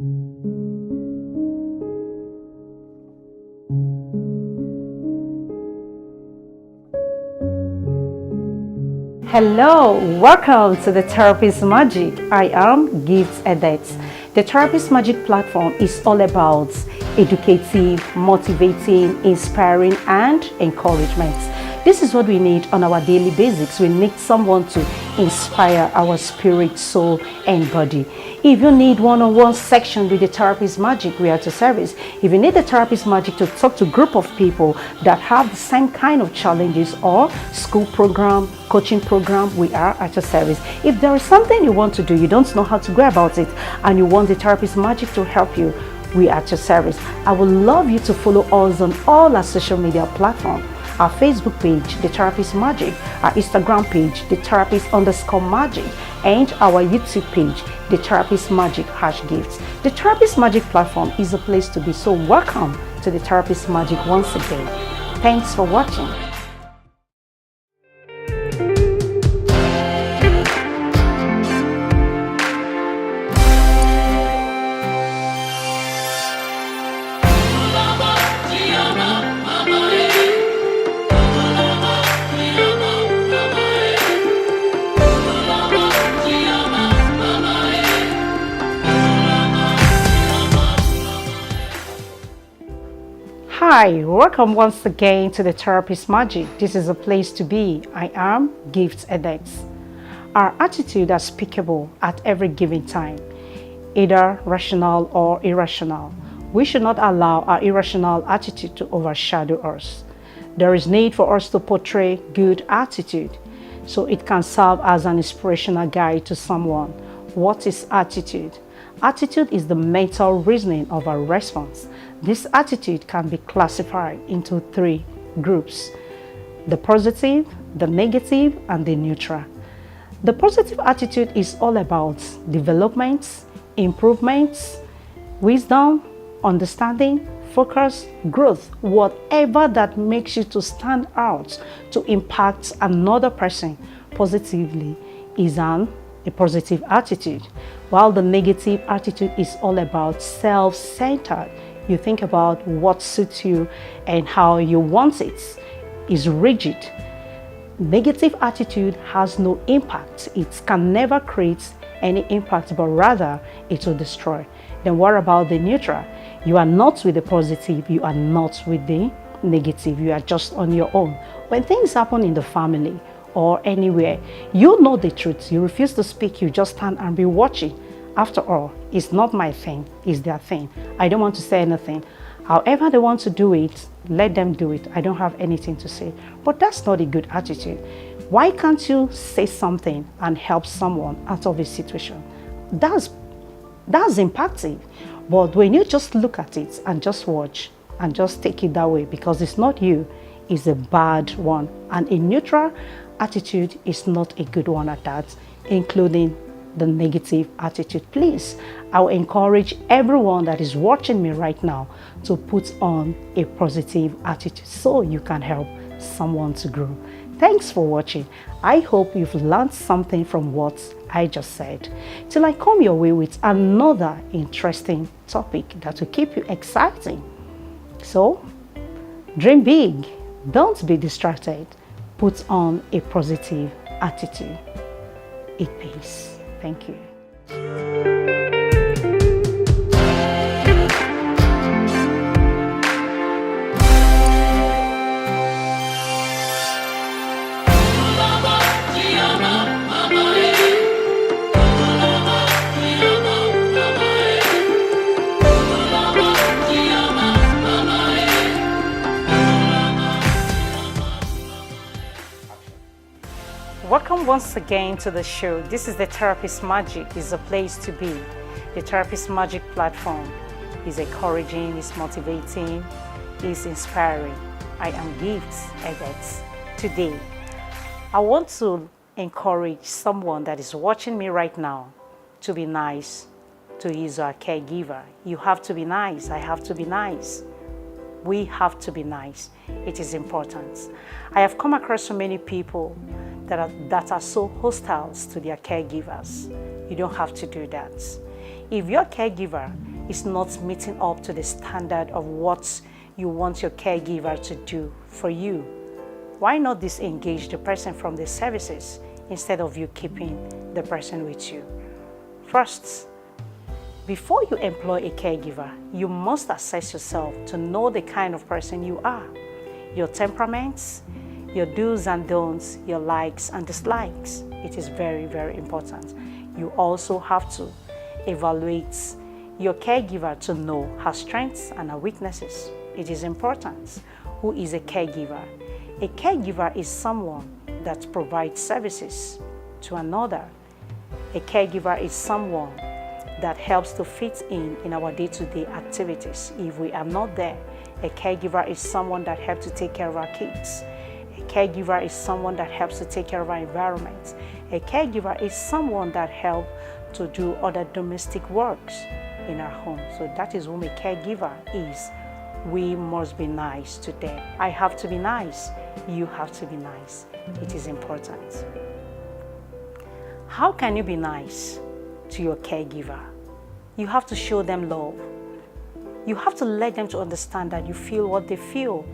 Hello, welcome to the Therapist Magic. I am Gifts Edits. The Therapist Magic platform is all about educative, motivating, inspiring, and encouragement. This is what we need on our daily basis. We need someone to inspire our spirit, soul, and body. If you need one-on-one section with the Therapist Magic, we are to service. If you need the Therapist Magic to talk to a group of people that have the same kind of challenges or school program, coaching program, we are at your service. If there is something you want to do, you don't know how to go about it, and you want the Therapist Magic to help you, we are at your service. I would love you to follow us on all our social media platforms. Our Facebook page, The Therapist Magic, our Instagram page, The Therapist_Magic, and our YouTube page, The Therapist Magic #gifts. The Therapist Magic platform is a place to be, so welcome to The Therapist Magic once again. Thanks for watching. Hi, welcome once again to the Therapist Magic. This is a place to be. I am Gifts Edits. Our attitude is speakable at every given time, either rational or irrational. We should not allow our irrational attitude to overshadow us. There is need for us to portray good attitude, so it can serve as an inspirational guide to someone. What is attitude? Attitude is the mental reasoning of our response. This attitude can be classified into three groups: the positive, the negative, and the neutral. The positive attitude is all about developments, improvements, wisdom, understanding, focus, growth, whatever that makes you to stand out, to impact another person positively is a positive attitude, while the negative attitude is all about self-centered. You think about what suits you and how you want it. Is rigid. Negative attitude has no impact. It can never create any impact, but rather it will destroy. Then what about the neutral? You are not with the positive, you are not with the negative, you are just on your own. When things happen in the family or anywhere, you know the truth, you refuse to speak, you just stand and be watching. After all, it's not my thing, it's their thing. I don't want to say anything. However they want to do it, let them do it. I don't have anything to say. But that's not a good attitude. Why can't you say something and help someone out of a situation? That's impactful. But when you just look at it and just watch and just take it that way, because it's not you, it's a bad one. And a neutral attitude is not a good one at that, including the negative attitude. Please, I will encourage everyone that is watching me right now to put on a positive attitude so you can help someone to grow. Thanks for watching. I hope you've learned something from what I just said. Till I come your way with another interesting topic that will keep you exciting. So, dream big. Don't be distracted. Put on a positive attitude. It pays. Thank you. Welcome once again to the show. This is the Therapist Magic. It's a place to be. The Therapist Magic platform is encouraging, is motivating, is inspiring. I am Gifts Edits. Today, I want to encourage someone that is watching me right now to be nice to his or her caregiver. You have to be nice. I have to be nice. We have to be nice. It is important. I have come across so many people that are so hostile to their caregivers. You don't have to do that. If your caregiver is not meeting up to the standard of what you want your caregiver to do for you, why not disengage the person from the services instead of you keeping the person with you? First, before you employ a caregiver, you must assess yourself to know the kind of person you are, your temperaments, your do's and don'ts, your likes and dislikes. It is very, very important. You also have to evaluate your caregiver to know her strengths and her weaknesses. It is important. Who is a caregiver? A caregiver is someone that provides services to another. A caregiver is someone that helps to fit in our day-to-day activities. If we are not there, a caregiver is someone that helps to take care of our kids. A caregiver is someone that helps to take care of our environment. A caregiver is someone that helps to do other domestic works in our home. So that is whom a caregiver is. We must be nice to them. I have to be nice. You have to be nice. It is important. How can you be nice to your caregiver? You have to show them love. You have to let them to understand that you feel what they feel.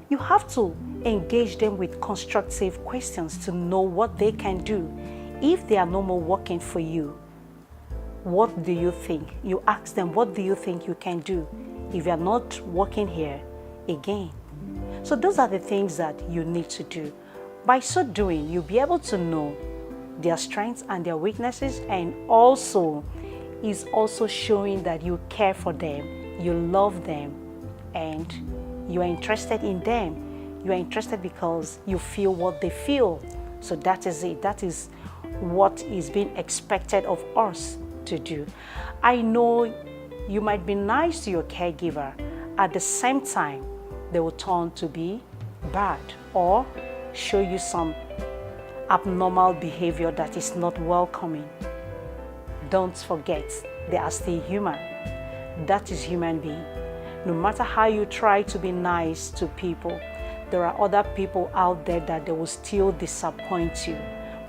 You have to engage them with constructive questions to know what they can do. If they are no more working for you, what do you think? You ask them, what do you think you can do if you are not working here again? So those are the things that you need to do. By so doing, you'll be able to know their strengths and their weaknesses, and also is also showing that you care for them, you love them, and you are interested in them. You are interested because you feel what they feel. So that is it. That is what is being expected of us to do. I know you might be nice to your caregiver. At the same time, they will turn to be bad or show you some abnormal behavior that is not welcoming. Don't forget, they are still human. That is human being. No matter how you try to be nice to people, there are other people out there that they will still disappoint you.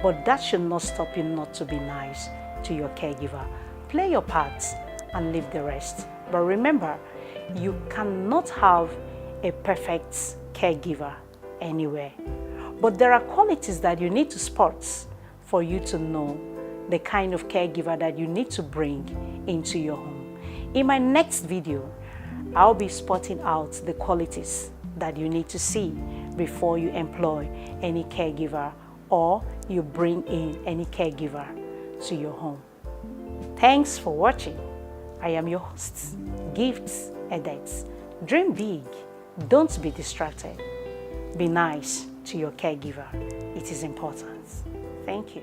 But that should not stop you not to be nice to your caregiver. Play your part and leave the rest. But remember, you cannot have a perfect caregiver anywhere. But there are qualities that you need to spot for you to know the kind of caregiver that you need to bring into your home. In my next video, I'll be spotting out the qualities that you need to see before you employ any caregiver or you bring in any caregiver to your home. Thanks for watching. I am your host, Gifts Edets. Dream big. Don't be distracted. Be nice to your caregiver. It is important. Thank you.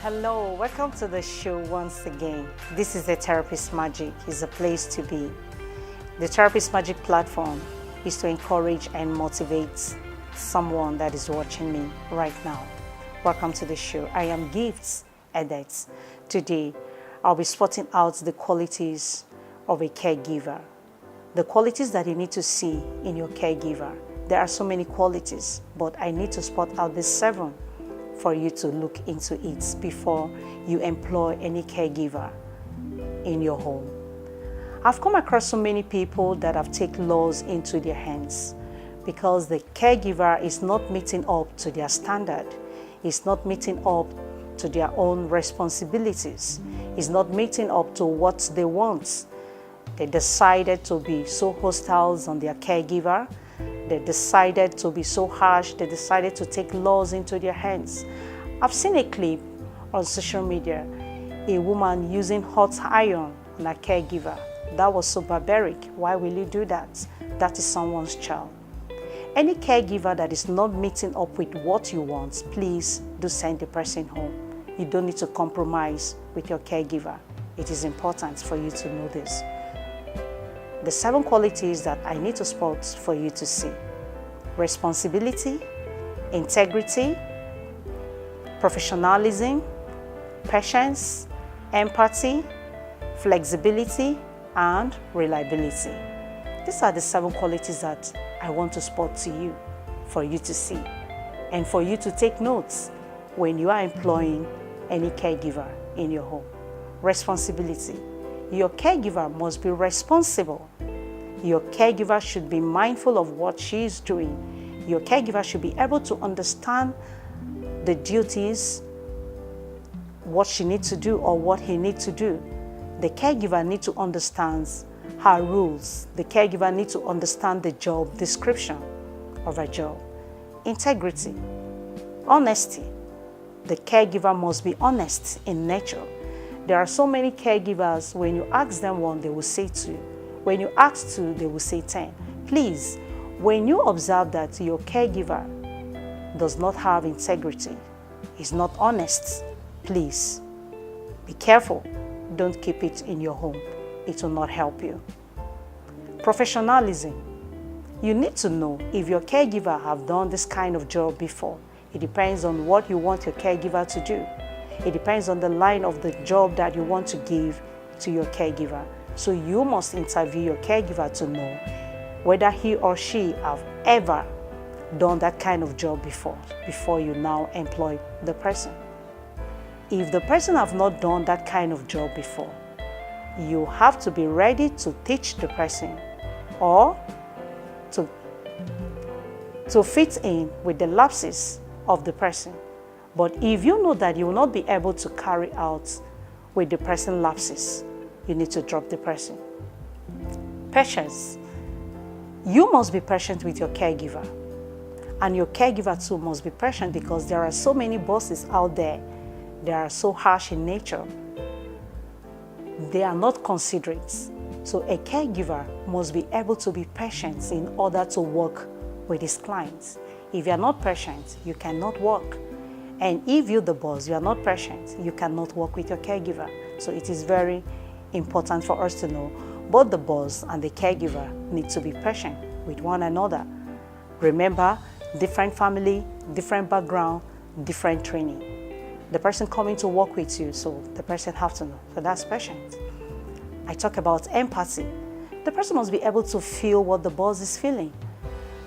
Hello, welcome to the show once again. This is the Therapist Magic. It's a place to be. The Therapist Magic platform is to encourage and motivate someone that is watching me right now. Welcome to the show. I am Gifts Edets. Today, I'll be spotting out the qualities of a caregiver. The qualities that you need to see in your caregiver. There are so many qualities, but I need to spot out the 7 for you to look into it before you employ any caregiver in your home. I've come across so many people that have taken laws into their hands because the caregiver is not meeting up to their standard, is not meeting up to their own responsibilities, is not meeting up to what they want. They decided to be so hostile on their caregiver. They decided to be so harsh. They decided to take laws into their hands. I've seen a clip on social media, a woman using hot iron on a caregiver. That was so barbaric. Why will you do that? That is someone's child. Any caregiver that is not meeting up with what you want, please do send the person home. You don't need to compromise with your caregiver. It is important for you to know this. The 7 qualities that I need to spot for you to see: responsibility, integrity, professionalism, patience, empathy, flexibility, and reliability. These are the 7 qualities that I want to spot to you for you to see and for you to take notes when you are employing any caregiver in your home. Responsibility. Your caregiver must be responsible. Your caregiver should be mindful of what she is doing. Your caregiver should be able to understand the duties, what she needs to do or what he needs to do. The caregiver needs to understand her rules. The caregiver needs to understand the job description of her job. Integrity. Honesty. The caregiver must be honest in nature. There are so many caregivers, when you ask them one, they will say 2. When you ask 2, they will say 10. Please, when you observe that your caregiver does not have integrity, is not honest, please be careful. Don't keep it in your home. It will not help you. Professionalism. You need to know if your caregiver have done this kind of job before. It depends on what you want your caregiver to do. It depends on the line of the job that you want to give to your caregiver. So you must interview your caregiver to know whether he or she have ever done that kind of job before you now employ the person. If the person have not done that kind of job before, you have to be ready to teach the person or to fit in with the lapses of the person. But if you know that you will not be able to carry out with the person lapses, you need to drop the person. Patience. You must be patient with your caregiver. And your caregiver too must be patient, because there are so many bosses out there. They are so harsh in nature. They are not considerate. So a caregiver must be able to be patient in order to work with his clients. If you are not patient, you cannot work. And if you, the boss, you are not patient, you cannot work with your caregiver. So it is very important for us to know both the boss and the caregiver need to be patient with one another. Remember, different family, different background, different training. The person coming to work with you, so the person have to know. So that's patient. I talk about empathy. The person must be able to feel what the boss is feeling.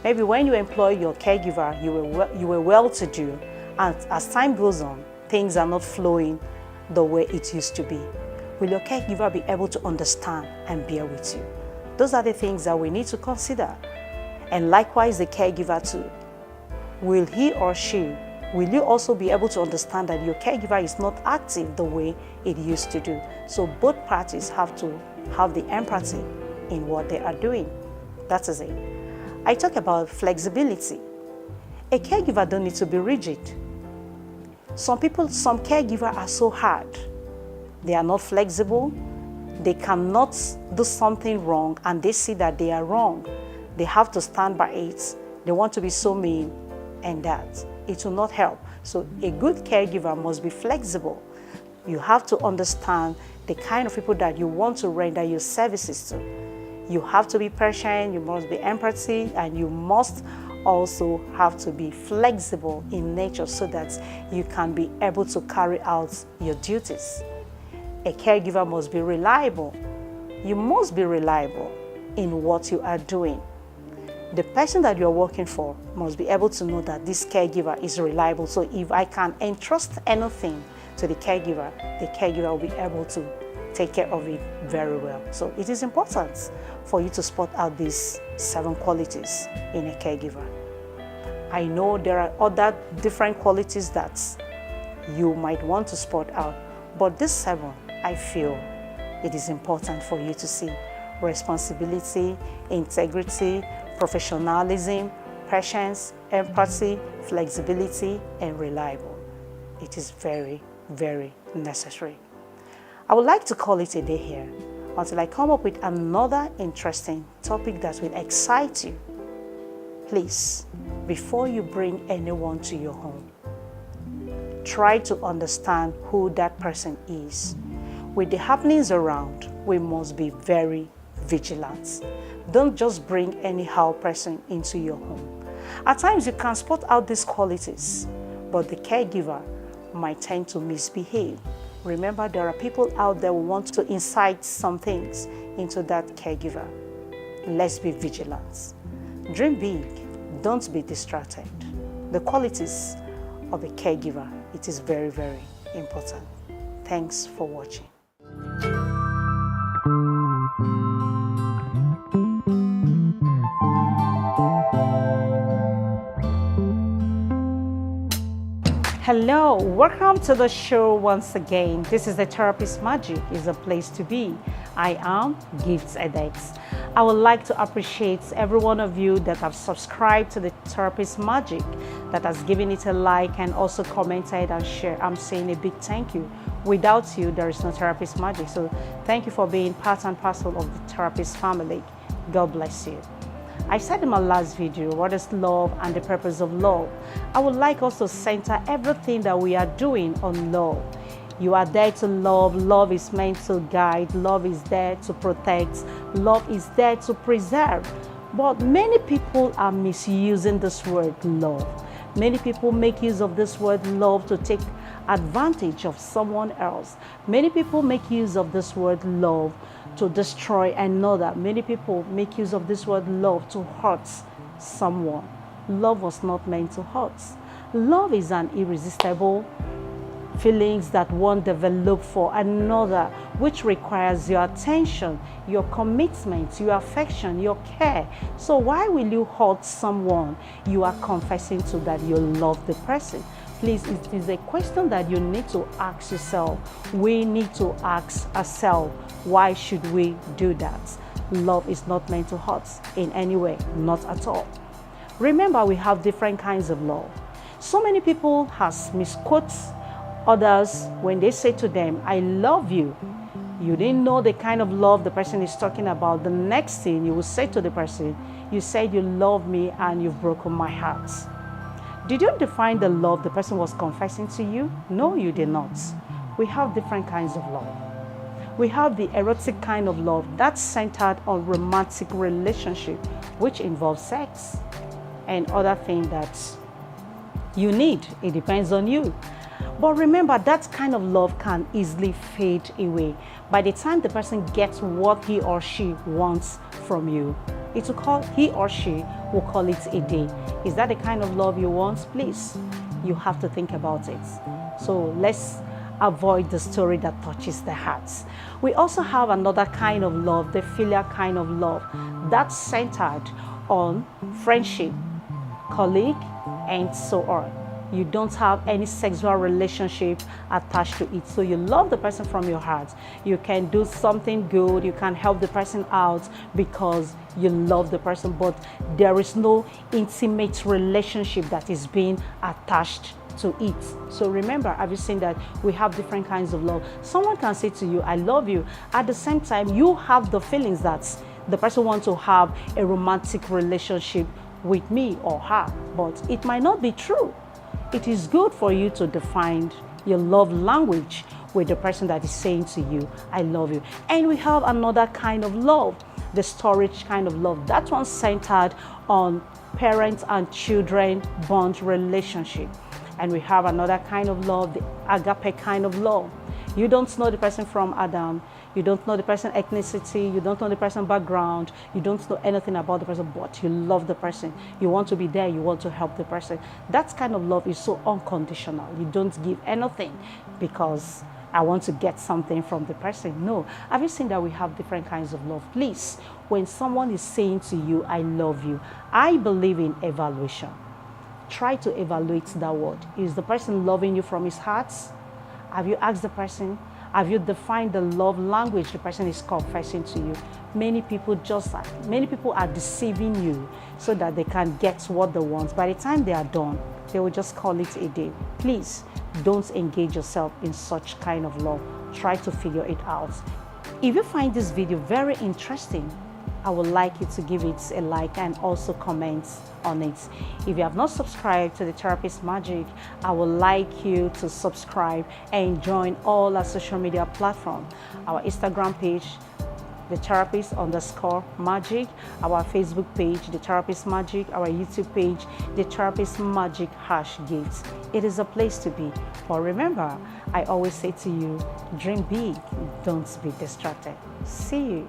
Maybe when you employ your caregiver, you were well-to-do, and as time goes on, things are not flowing the way it used to be. Will your caregiver be able to understand and bear with you? Those are the things that we need to consider. And likewise, the caregiver too. Will he or she, will you also be able to understand that your caregiver is not active the way it used to do? So both parties have to have the empathy in what they are doing. That is it. I talk about flexibility. A caregiver don't need to be rigid. Some caregivers are so hard. They are not flexible. They cannot do something wrong and they see that they are wrong. They have to stand by it. They want to be so mean, and that it will not help. So a good caregiver must be flexible. You have to understand the kind of people that you want to render your services to. You have to be patient, you must be empathy, and you must also have to be flexible in nature so that you can be able to carry out your duties. A caregiver must be reliable. You must be reliable in what you are doing. The person that you're working for must be able to know that this caregiver is reliable. So if I can entrust anything to the caregiver will be able to take care of it very well. So it is important for you to spot out these 7 qualities in a caregiver. I know there are other different qualities that you might want to spot out, but these 7, I feel it is important for you to see: responsibility, integrity, professionalism, patience, empathy, flexibility, and reliable. It is very, very necessary. I would like to call it a day here until I come up with another interesting topic that will excite you. Please, before you bring anyone to your home, try to understand who that person is. With the happenings around, we must be very, vigilance. Don't just bring anyhow person into your home. At times you can spot out these qualities, but the caregiver might tend to misbehave. Remember, there are people out there who want to incite some things into that caregiver. Let's be vigilant. Dream big, don't be distracted. The qualities of a caregiver, it is very, very important. Thanks for watching. Hello, welcome to the show once again. This is the Therapist Magic, is a place to be. I am Gifts EdX. I would like to appreciate every one of you that have subscribed to the Therapist Magic, that has given it a like and also commented and shared. I'm saying a big thank you. Without you, there is no Therapist Magic. So thank you for being part and parcel of the Therapist family. God bless you. I said in my last video, what is love and the purpose of love? I would like us to center everything that we are doing on love. You are there to love. Love is meant to guide. Love is there to protect. Love is there to preserve. But many people are misusing this word love. Many people make use of this word love to take advantage of someone else. Many people make use of this word love to destroy another. Many people make use of this word love to hurt someone. Love was not meant to hurt. Love is an irresistible feelings that one develops for another, which requires your attention, your commitment, your affection, your care. So why will you hurt someone you are confessing to that you love the person? Please, it is a question that you need to ask yourself. We need to ask ourselves, why should we do that? Love is not meant to hurt in any way, not at all. Remember, we have different kinds of love. So many people has misquoted others when they say to them, I love you. You didn't know the kind of love the person is talking about. The next thing you will say to the person, you said you love me and you've broken my heart. Did you define the love the person was confessing to you? No, you did not. We have different kinds of love. We have the erotic kind of love that's centered on romantic relationship, which involves sex and other things that you need. It depends on you. But remember, that kind of love can easily fade away. By the time the person gets what he or she wants from you, he or she will call it a day. Is that the kind of love you want? Please, you have to think about it. So let's avoid the story that touches the hearts. We also have another kind of love, the filial kind of love, that's centered on friendship, colleague, and so on. You don't have any sexual relationship attached to it. So you love the person from your heart. You can do something good. You can help the person out because you love the person, but there is no intimate relationship that is being attached to it. So remember, have you seen that we have different kinds of love? Someone can say to you, I love you. At the same time, you have the feelings that the person wants to have a romantic relationship with me or her, but it might not be true. It is good for you to define your love language with the person that is saying to you, I love you. And we have another kind of love, the storage kind of love. That one's centered on parents and children bond relationship. And we have another kind of love, the agape kind of love. You don't know the person from Adam. You don't know the person's ethnicity. You don't know the person's background. You don't know anything about the person, but you love the person. You want to be there. You want to help the person. That kind of love is so unconditional. You don't give anything because I want to get something from the person. No. Have you seen that we have different kinds of love? Please, when someone is saying to you, I love you, I believe in evaluation. Try to evaluate that word. Is the person loving you from his heart? Have you asked the person? Have you defined the love language the person is confessing to you? Many people are deceiving you so that they can get what they want. By the time they are done, they will just call it a day. Please don't engage yourself in such kind of love. Try to figure it out. If you find this video very interesting, I would like you to give it a like and also comment on it. If you have not subscribed to the Therapist Magic, I would like you to subscribe and join all our social media platforms, our Instagram page, the therapist_magic, our Facebook page, the therapist magic, our YouTube page, the therapist magic #Gifts. It is a place to be. But remember, I always say to you, dream big, don't be distracted. See you.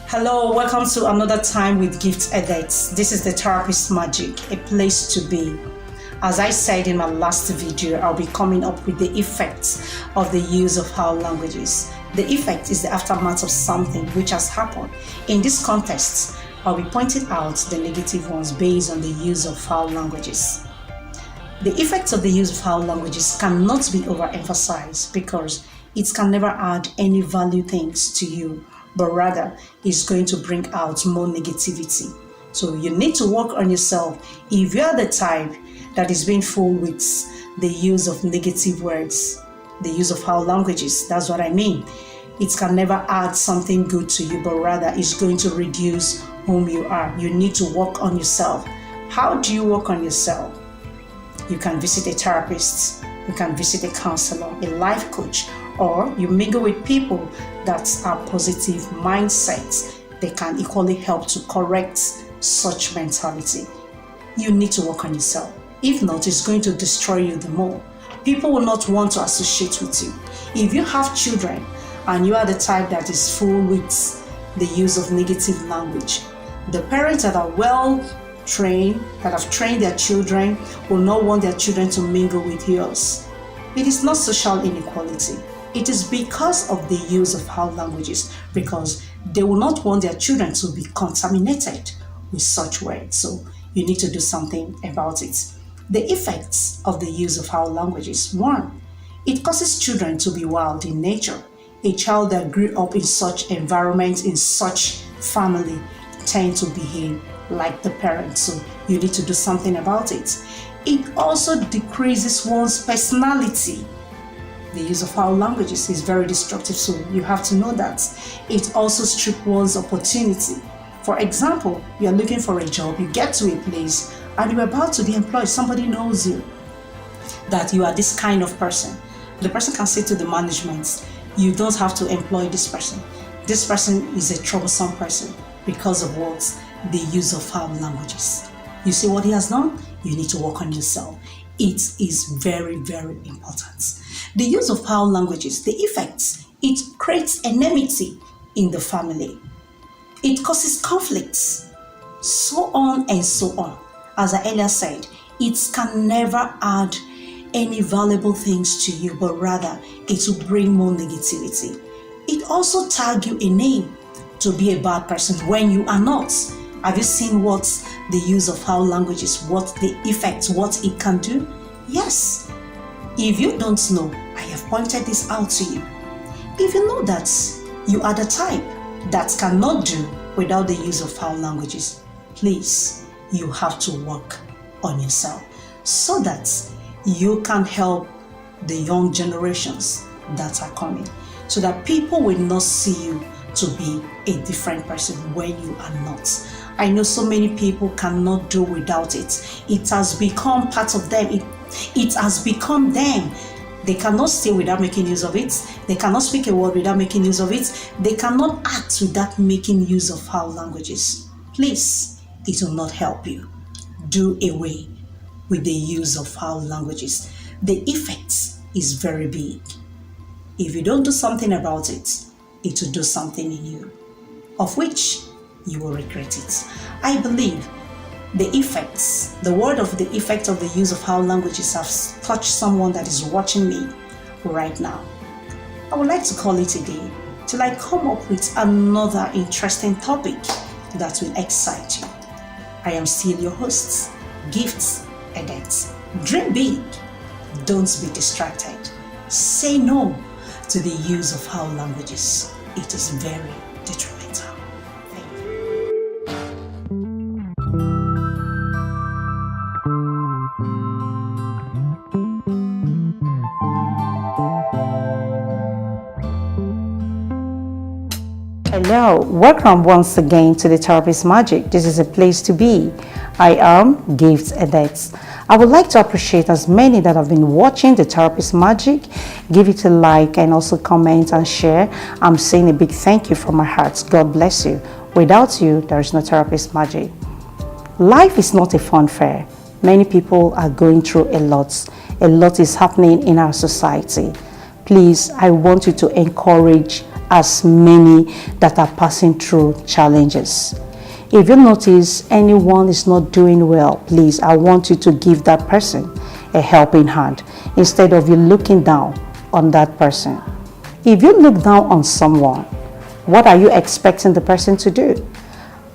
Hello, welcome to another time with Gift Edits. This is the Therapist Magic, a place to be. As I said in my last video, I'll be coming up with the effects of the use of foul languages. The effect is the aftermath of something which has happened. In this context, I'll be pointing out the negative ones based on the use of foul languages. The effects of the use of foul languages cannot be overemphasized because it can never add any value things to you, but rather is going to bring out more negativity. So you need to work on yourself. If you are the type that is being fooled with the use of negative words, the use of foul languages, that's what I mean. It can never add something good to you, but rather it's going to reduce whom you are. You need to work on yourself. How do you work on yourself? You can visit a therapist, you can visit a counselor, a life coach, or you mingle with people that are positive mindsets. They can equally help to correct such mentality. You need to work on yourself. If not, it's going to destroy you the more. People will not want to associate with you. If you have children and you are the type that is full with the use of negative language, the parents that are well trained, that have trained their children, will not want their children to mingle with yours. It is not social inequality. It is because of the use of foul languages, because they will not want their children to be contaminated with such words. So you need to do something about it. The effects of the use of foul languages: 1, it causes children to be wild in nature. A child that grew up in such environment, in such family, tend to behave like the parents. So you need to do something about it. It also decreases one's personality. The use of foul languages is very destructive, so you have to know that. It also strips one's opportunity. For example, you are looking for a job, you get to a place and you're about to be employed. Somebody knows you, that you are this kind of person. The person can say to the management, you don't have to employ this person. This person is a troublesome person because of what? The use of foul languages. You see what he has done? You need to work on yourself. It is very, very important. The use of foul languages, the effects: it creates enmity in the family. It causes conflicts, so on and so on. As I earlier said, it can never add any valuable things to you, but rather it will bring more negativity. It also tags you a name to be a bad person when you are not. Have you seen what the use of foul languages, what the effects, what it can do? Yes. If you don't know, I have pointed this out to you. If you know that you are the type that cannot do without the use of foul languages, please, you have to work on yourself so that you can help the young generations that are coming, so that people will not see you to be a different person when you are not. I know so many people cannot do without it. It has become part of them. It has become them. They cannot stay without making use of it. They cannot speak a word without making use of it. They cannot act without making use of foul languages. Please, it will not help you. Do away with the use of foul languages. The effect is very big. If you don't do something about it, it will do something in you, of which you will regret it. I believe the effects, the word of the effect of the use of foul languages has touched someone that is watching me right now. I would like to call it a day till I come up with another interesting topic that will excite you. I am still your host, Gifts Edits. Dream big, don't be distracted. Say no to the use of foul languages. It is very detrimental. Thank you. Hello, welcome once again to the Therapist Magic. This is a place to be. I am Gifts Edits. I would like to appreciate as many that have been watching the Therapist Magic. Give it a like and also comment and share. I'm saying a big thank you from my heart. God bless you. Without you, there is no Therapist Magic. Life is not a fun fair. Many people are going through a lot. A lot is happening in our society. Please, I want you to encourage as many that are passing through challenges. If you notice anyone is not doing well, please, I want you to give that person a helping hand instead of you looking down on that person. If you look down on someone, what are you expecting the person to do?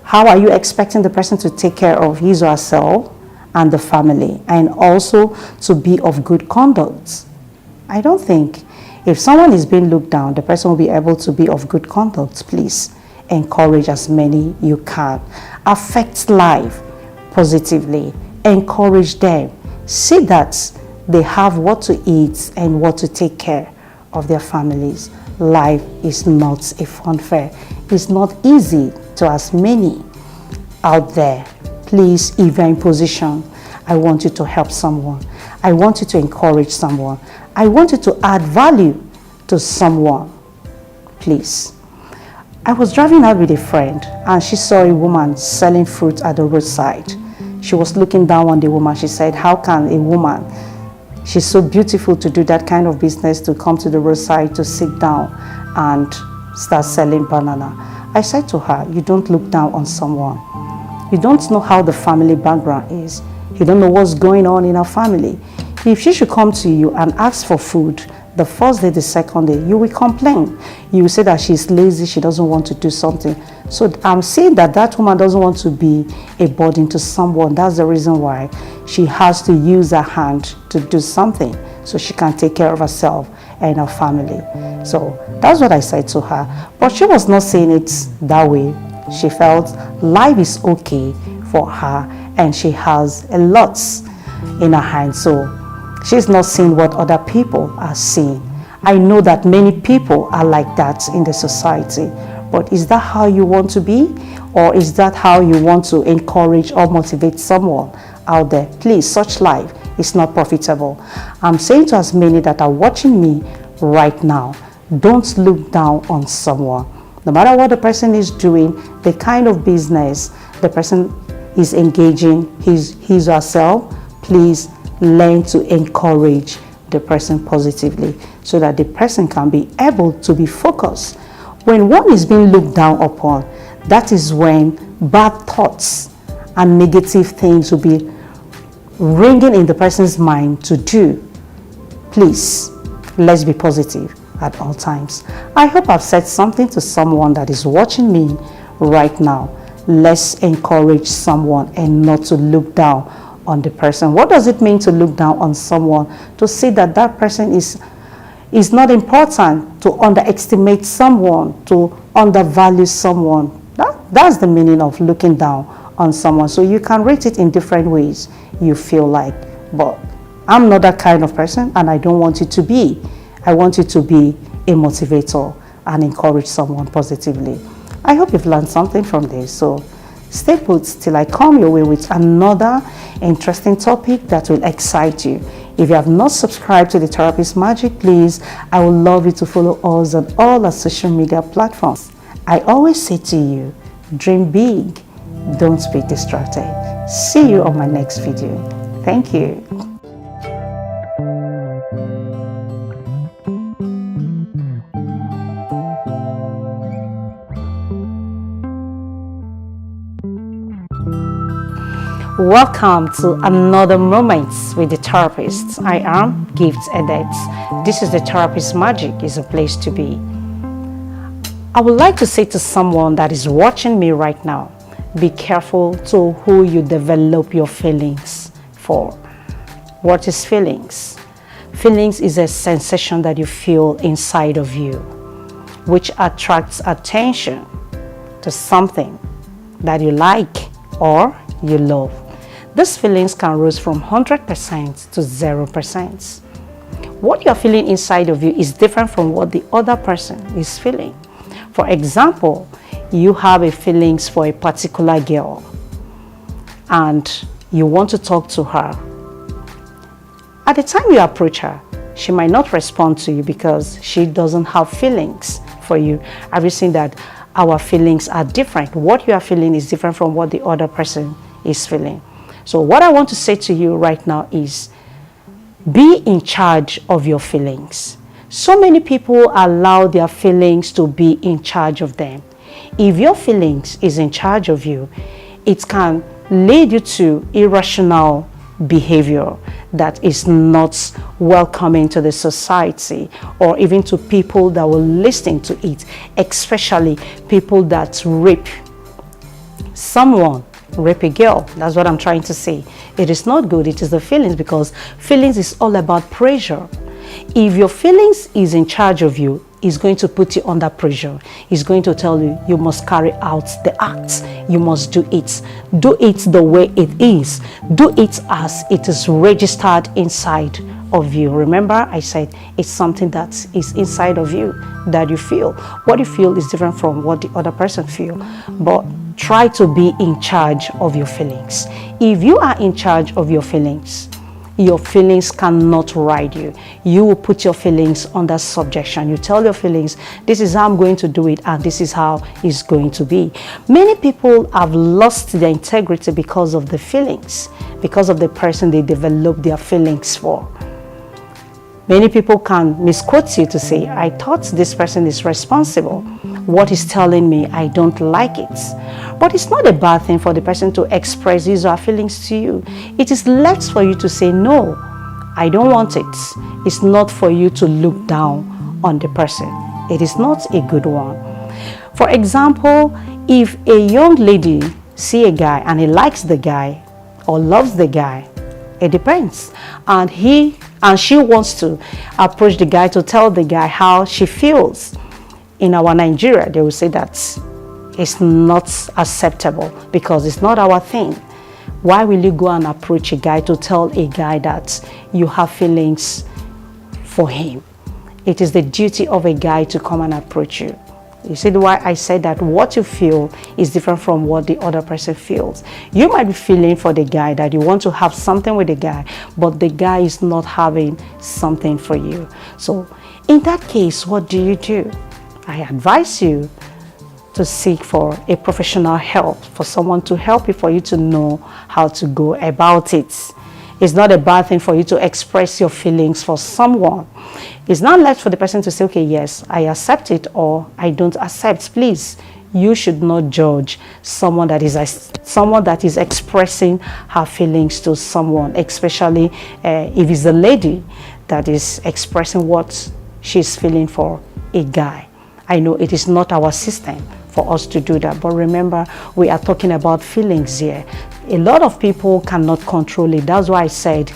How are you expecting the person to take care of his or herself and the family, and also to be of good conduct? I don't think. If someone is being looked down, the person will be able to be of good conduct. Please encourage as many you can. Affect life positively. Encourage them. See that they have what to eat and what to take care of their families. Life is not a fun fair. It's not easy to as many out there. Please, if you're in position, I want you to help someone. I want you to encourage someone. I want you to add value to someone. Please. I was driving out with a friend and she saw a woman selling fruit at the roadside. She was looking down on the woman. She said, how can a woman, she's so beautiful to do that kind of business, to come to the roadside, to sit down and start selling banana. I said to her, you don't look down on someone. You don't know how the family background is. You don't know what's going on in her family. If she should come to you and ask for food, the first day, the second day, you will complain. You will say that she's lazy, she doesn't want to do something. So I'm saying that that woman doesn't want to be a burden to someone. That's the reason why she has to use her hand to do something so she can take care of herself and her family. So that's what I said to her. But she was not saying it that way. She felt life is okay for her and she has a lot in her hand. So she's not seeing what other people are seeing. I know that many people are like that in the society. But is that how you want to be? Or is that how you want to encourage or motivate someone out there? Please, such life is not profitable. I'm saying to as many that are watching me right now, don't look down on someone. No matter what the person is doing, the kind of business the person is engaging his or herself, please learn to encourage the person positively so that the person can be able to be focused. When one is being looked down upon, that is when bad thoughts and negative things will be ringing in the person's mind to do. Please, let's be positive at all times. I hope I've said something to someone that is watching me right now. Let's encourage someone and not to look down on the person. What does it mean to look down on someone? To say that that person is not important, to underestimate someone, to undervalue someone. That's the meaning of looking down on someone. So you can rate it in different ways you feel like. But I'm not that kind of person and I don't want you to be. I want you to be a motivator and encourage someone positively. I hope you've learned something from this. So stay put till I come your way with another interesting topic that will excite you. If you have not subscribed to the Therapist Magic, please, I would love you to follow us on all our social media platforms. I always say to you, dream big, don't be distracted. See you on my next video. Thank you. Welcome to another Moments with the Therapist. I am Gifts Edits. This is the Therapist Magic, is a place to be. I would like to say to someone that is watching me right now, be careful to who you develop your feelings for. What is feelings? Feelings is a sensation that you feel inside of you, which attracts attention to something that you like or you love. These feelings can range from 100% to 0%. What you're feeling inside of you is different from what the other person is feeling. For example, you have a feelings for a particular girl and you want to talk to her. At the time you approach her, she might not respond to you because she doesn't have feelings for you. Have you seen that our feelings are different? What you are feeling is different from what the other person is feeling. So what I want to say to you right now is be in charge of your feelings. So many people allow their feelings to be in charge of them. If your feelings is in charge of you, it can lead you to irrational behavior that is not welcoming to the society or even to people that will listen to it, especially people that rape someone, rape a girl. That's what I'm trying to say. It is not good. It is the feelings, because feelings is all about pressure. If your feelings is in charge of you, it's going to put you under pressure. It's going to tell you, you must carry out the act. You must do it. Do it the way it is. Do it as it is registered inside of you. Remember, I said it's something that is inside of you that you feel. What you feel is different from what the other person feel. But try to be in charge of your feelings. If you are in charge of your feelings cannot ride you. You will put your feelings under subjection. You tell your feelings, this is how I'm going to do it, and this is how it's going to be. Many people have lost their integrity because of the feelings, because of the person they develop their feelings for. Many people can misquote you to say, I thought this person is responsible. What he's telling me, I don't like it. But it's not a bad thing for the person to express his or her feelings to you. It is left for you to say, no, I don't want it. It's not for you to look down on the person. It is not a good one. For example, if a young lady see a guy and he likes the guy or loves the guy, it depends. And she wants to approach the guy to tell the guy how she feels. In our Nigeria, they will say that it's not acceptable because it's not our thing. Why will you go and approach a guy to tell a guy that you have feelings for him? It is the duty of a guy to come and approach you. You see why I said that what you feel is different from what the other person feels. You might be feeling for the guy that you want to have something with the guy, but the guy is not having something for you. So in that case, what do? I advise you to seek for a professional help, for someone to help you, for you to know how to go about it. It's not a bad thing for you to express your feelings for someone. It's not left for the person to say, okay, yes, I accept it or I don't accept. Please, you should not judge someone that is expressing her feelings to someone, especially if it's a lady that is expressing what she's feeling for a guy. I know it is not our system for us to do that, but remember, we are talking about feelings here. A lot of people cannot control it. That's why I said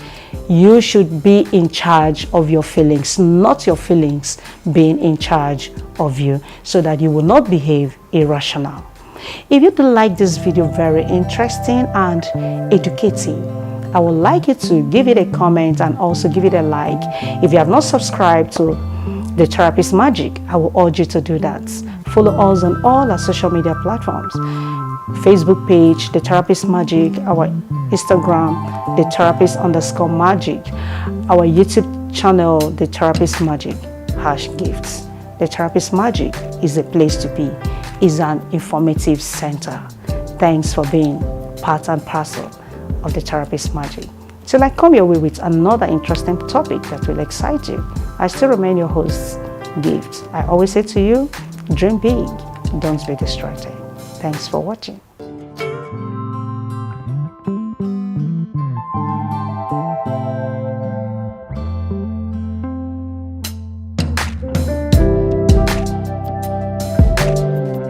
you should be in charge of your feelings, not your feelings being in charge of you, so that you will not behave irrational. If you do like this video very interesting and educative, I would like you to give it a comment and also give it a like. If you have not subscribed to The Therapist Magic, I will urge you to do that. Follow us on all our social media platforms. Facebook page, The Therapist Magic, our Instagram, The Therapist_Magic, our YouTube channel, The Therapist Magic, #gifts. The Therapist Magic is a place to be, is an informative center. Thanks for being part and parcel of The Therapist Magic. Till I come your way with another interesting topic that will excite you, I still remain your host, Gifts. I always say to you, dream big, don't be distracted. Thanks for watching.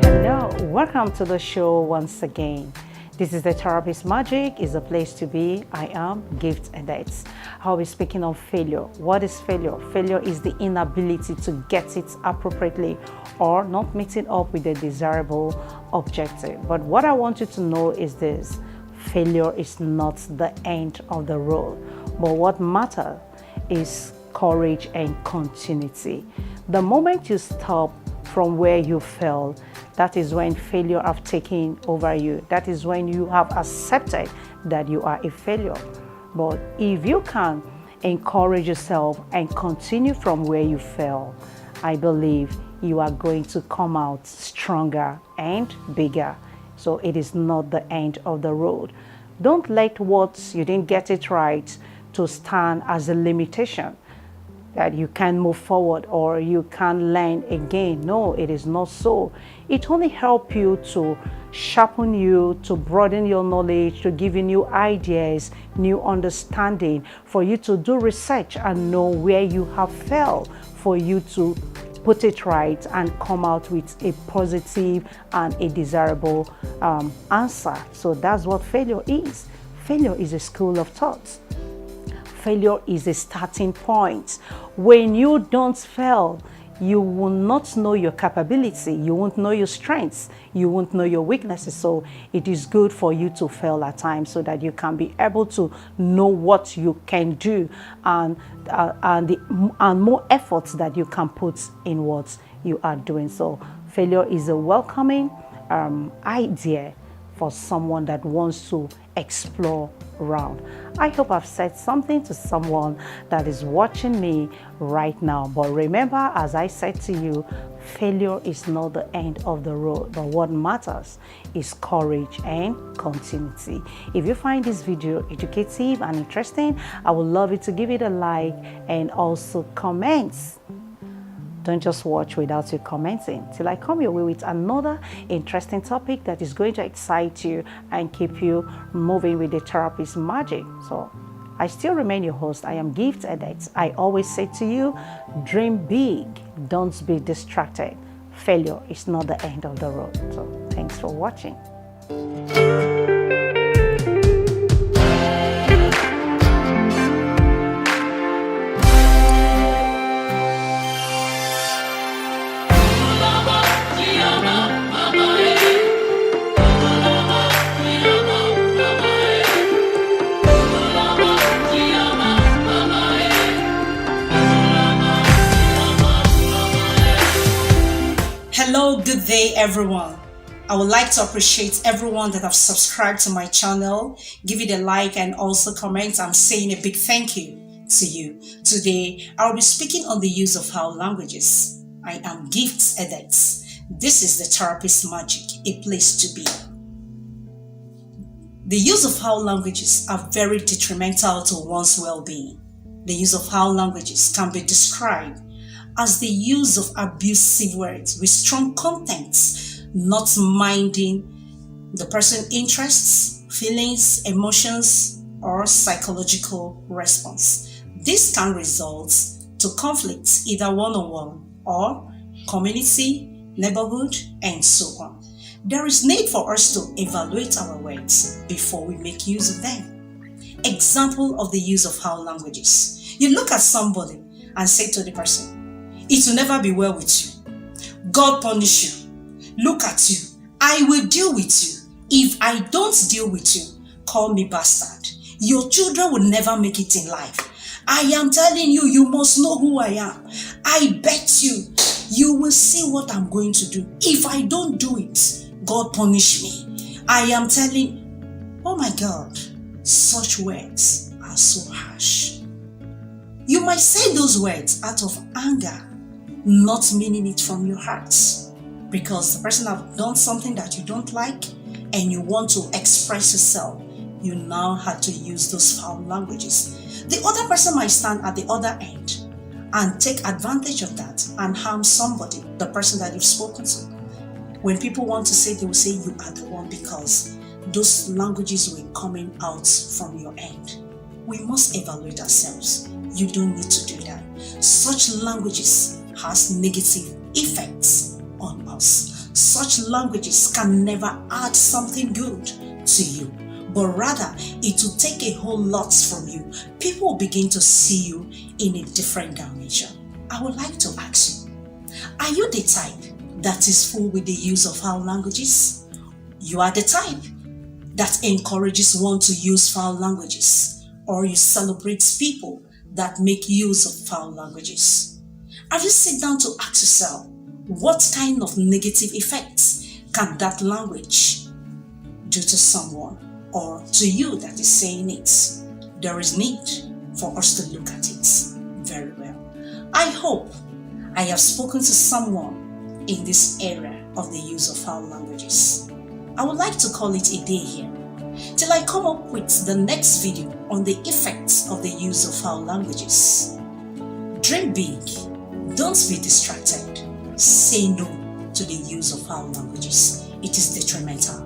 Hello, welcome to the show once again. This is The Therapist Magic, is a place to be. I am Gifts and Dates. I'll be speaking of failure. What is failure? Failure is the inability to get it appropriately or not meeting up with a desirable objective. But what I want you to know is this: failure is not the end of the road, but what matters is courage and continuity. The moment you stop from where you fell, that is when failure have taken over you. That is when you have accepted that you are a failure. But if you can encourage yourself and continue from where you fell, I believe you are going to come out stronger and bigger. So it is not the end of the road. Don't let what you didn't get it right to stand as a limitation that you can move forward or you can learn again. No, it is not so. It only helps you to sharpen you, to broaden your knowledge, to give you new ideas, new understanding, for you to do research and know where you have failed, for you to put it right and come out with a positive and a desirable answer. So that's what failure is. Failure is a school of thought. Failure is a starting point. When you don't fail, you will not know your capability, you won't know your strengths, you won't know your weaknesses. So it is good for you to fail at times so that you can be able to know what you can do and more efforts that you can put in what you are doing. So failure is a welcoming idea for someone that wants to explore around. I hope I've said something to someone that is watching me right now. But remember, as I said to you, failure is not the end of the road, but what matters is courage and continuity. If you find this video educative and interesting, I would love you to give it a like and also comment. Don't just watch without you commenting. Till I come your way with another interesting topic that is going to excite you and keep you moving with the therapist magic. So I still remain your host. I am Gift Edit. I always say to you, dream big. Don't be distracted. Failure is not the end of the road. So thanks for watching. Hello, good day everyone. I would like to appreciate everyone that have subscribed to my channel. Give it a like and also comment. I'm saying a big thank you to you. Today, I will be speaking on the use of foul languages. I am Gifts Edits. This is the Therapist Magic, a place to be. The use of foul languages are very detrimental to one's well-being. The use of foul languages can be described as the use of abusive words with strong contents, not minding the person's interests, feelings, emotions, or psychological response. This can result to conflicts either one-on-one or community, neighborhood, and so on. There is need for us to evaluate our words before we make use of them. Example of the use of foul languages. You look at somebody and say to the person, "It will never be well with you. God punish you. Look at you. I will deal with you. If I don't deal with you, call me bastard. Your children will never make it in life. I am telling you, you must know who I am. I bet you will see what I'm going to do. If I don't do it, God punish me. I am telling." Oh my God, such words are so harsh. You might say those words out of anger, not meaning it from your heart, because the person have done something that you don't like and you want to express yourself. You now have to use those foul languages. The other person might stand at the other end and take advantage of that and harm somebody, the person that you've spoken to. When people want to say, they will say you are the one because those languages were coming out from your end. We must evaluate ourselves. You don't need to do that. Such languages has negative effects on us. Such languages can never add something good to you, but rather it will take a whole lot from you. People will begin to see you in a different dimension. I would like to ask you, are you the type that is full with the use of foul languages? You are the type that encourages one to use foul languages, or you celebrate people that make use of foul languages? Have you sit down to ask yourself what kind of negative effects can that language do to someone or to you that is saying it? There is need for us to look at it very well. I hope I have spoken to someone in this area of the use of foul languages. I would like to call it a day here till I come up with the next video on the effects of the use of foul languages. Dream big, don't be distracted. Say no to the use of foul languages. It is detrimental.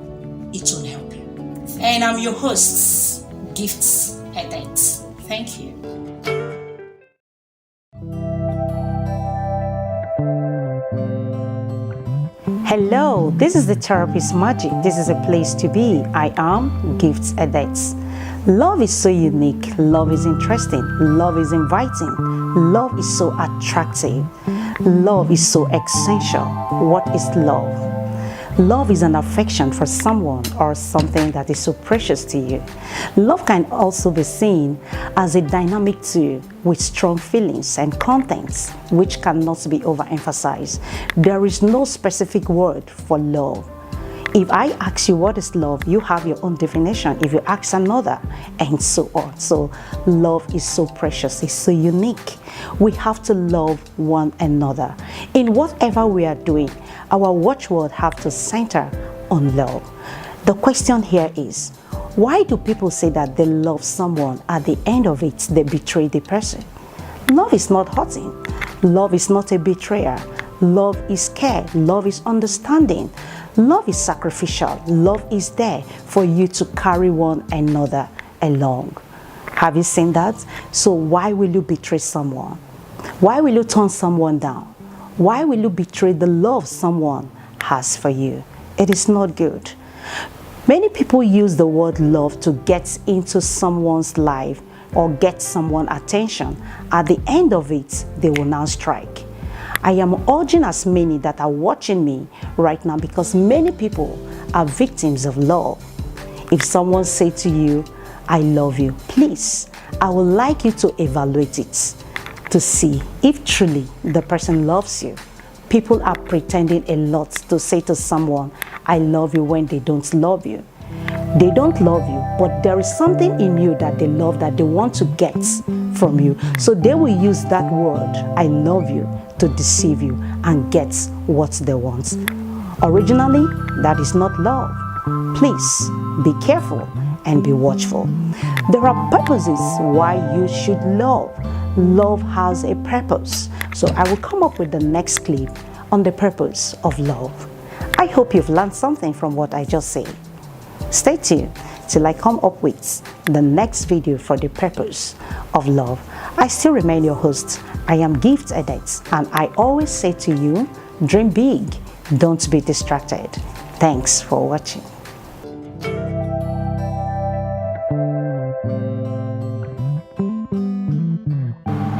It won't help you. And I'm your host, Gifts Edit. Thank you. Hello, this is the Therapist Magic. This is a place to be. I am Gifts Edits. Love is so unique. Love is interesting. Love is inviting. Love is so attractive. Love is so essential. What is love? Love is an affection for someone or something that is so precious to you. Love can also be seen as a dynamic tool with strong feelings and contents which cannot be overemphasized. There is no specific word for love. If I ask you what is love, you have your own definition. If you ask another, and so on. So love is so precious, it's so unique. We have to love one another. In whatever we are doing, our watchword have to center on love. The question here is, why do people say that they love someone, at the end of it, they betray the person? Love is not hurting. Love is not a betrayer. Love is care. Love is understanding. Love is sacrificial. Love is there for you to carry one another along. Have you seen that? So why will you betray someone? Why will you turn someone down? Why will you betray the love someone has for you? It is not good. Many people use the word love to get into someone's life or get someone's attention. At the end of it, they will now strike. I am urging as many that are watching me right now, because many people are victims of love. If someone say to you, I love you, please, I would like you to evaluate it to see if truly the person loves you. People are pretending a lot to say to someone, I love you, when they don't love you. They don't love you, but there is something in you that they love, that they want to get from you. So they will use that word, I love you, to deceive you and get what they want. Originally, that is not love. Please be careful and be watchful. There are purposes why you should love. Love has a purpose. So I will come up with the next clip on the purpose of love. I hope you've learned something from what I just said. Stay tuned till I come up with the next video for the purpose of love. I still remain your host. I am Gift Edits, and I always say to you, dream big, don't be distracted. Thanks for watching.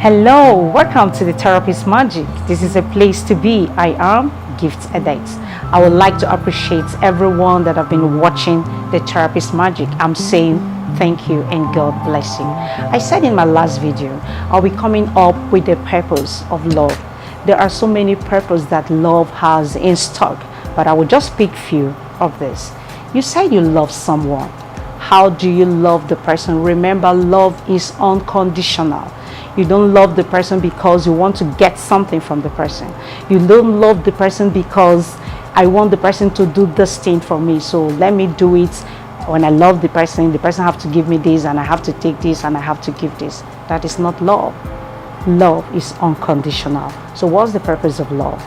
Hello, welcome to the Therapist Magic. This is a place to be. I am Gift Edits. I would like to appreciate everyone that have been watching the Therapist Magic. I'm saying thank you and God bless you. I said in my last video, I'll be coming up with the purpose of love. There are so many purposes that love has in stock, but I will just pick few of this. You said you love someone. How do you love the person? Remember, love is unconditional. You don't love the person because you want to get something from the person. You don't love the person because I want the person to do this thing for me, so let me do it. When I love the person have to give me this, and I have to take this, and I have to give this. That is not love. Love is unconditional. So what's the purpose of love?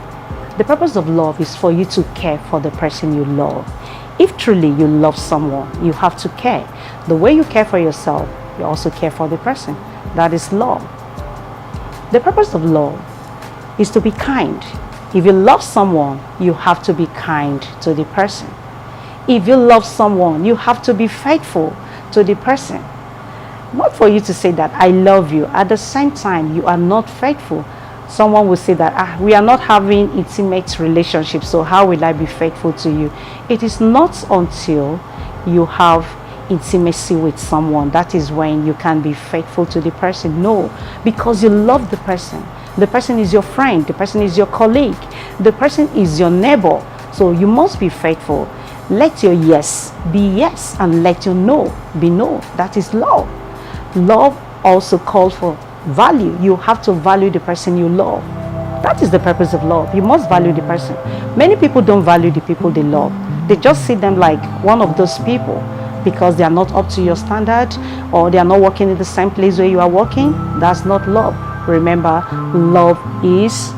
The purpose of love is for you to care for the person you love. If truly you love someone, you have to care. The way you care for yourself, you also care for the person. That is love. The purpose of love is to be kind. If you love someone, you have to be kind to the person. If you love someone, you have to be faithful to the person. Not for you to say that I love you, at the same time you are not faithful. Someone will say that we are not having intimate relationships, so how will I be faithful to you? It is not until you have intimacy with someone that is when you can be faithful to the person. No, because you love the person. The person is your friend, the person is your colleague, the person is your neighbor, So you must be faithful. Let your yes be yes and let your no be no. That is love. Love also calls for value. You have to value the person you love. That is the purpose of love. You must value the person. Many people don't value the people they love. They just see them like one of those people because they are not up to your standard or they are not working in the same place where you are working. That's not love. Remember, love is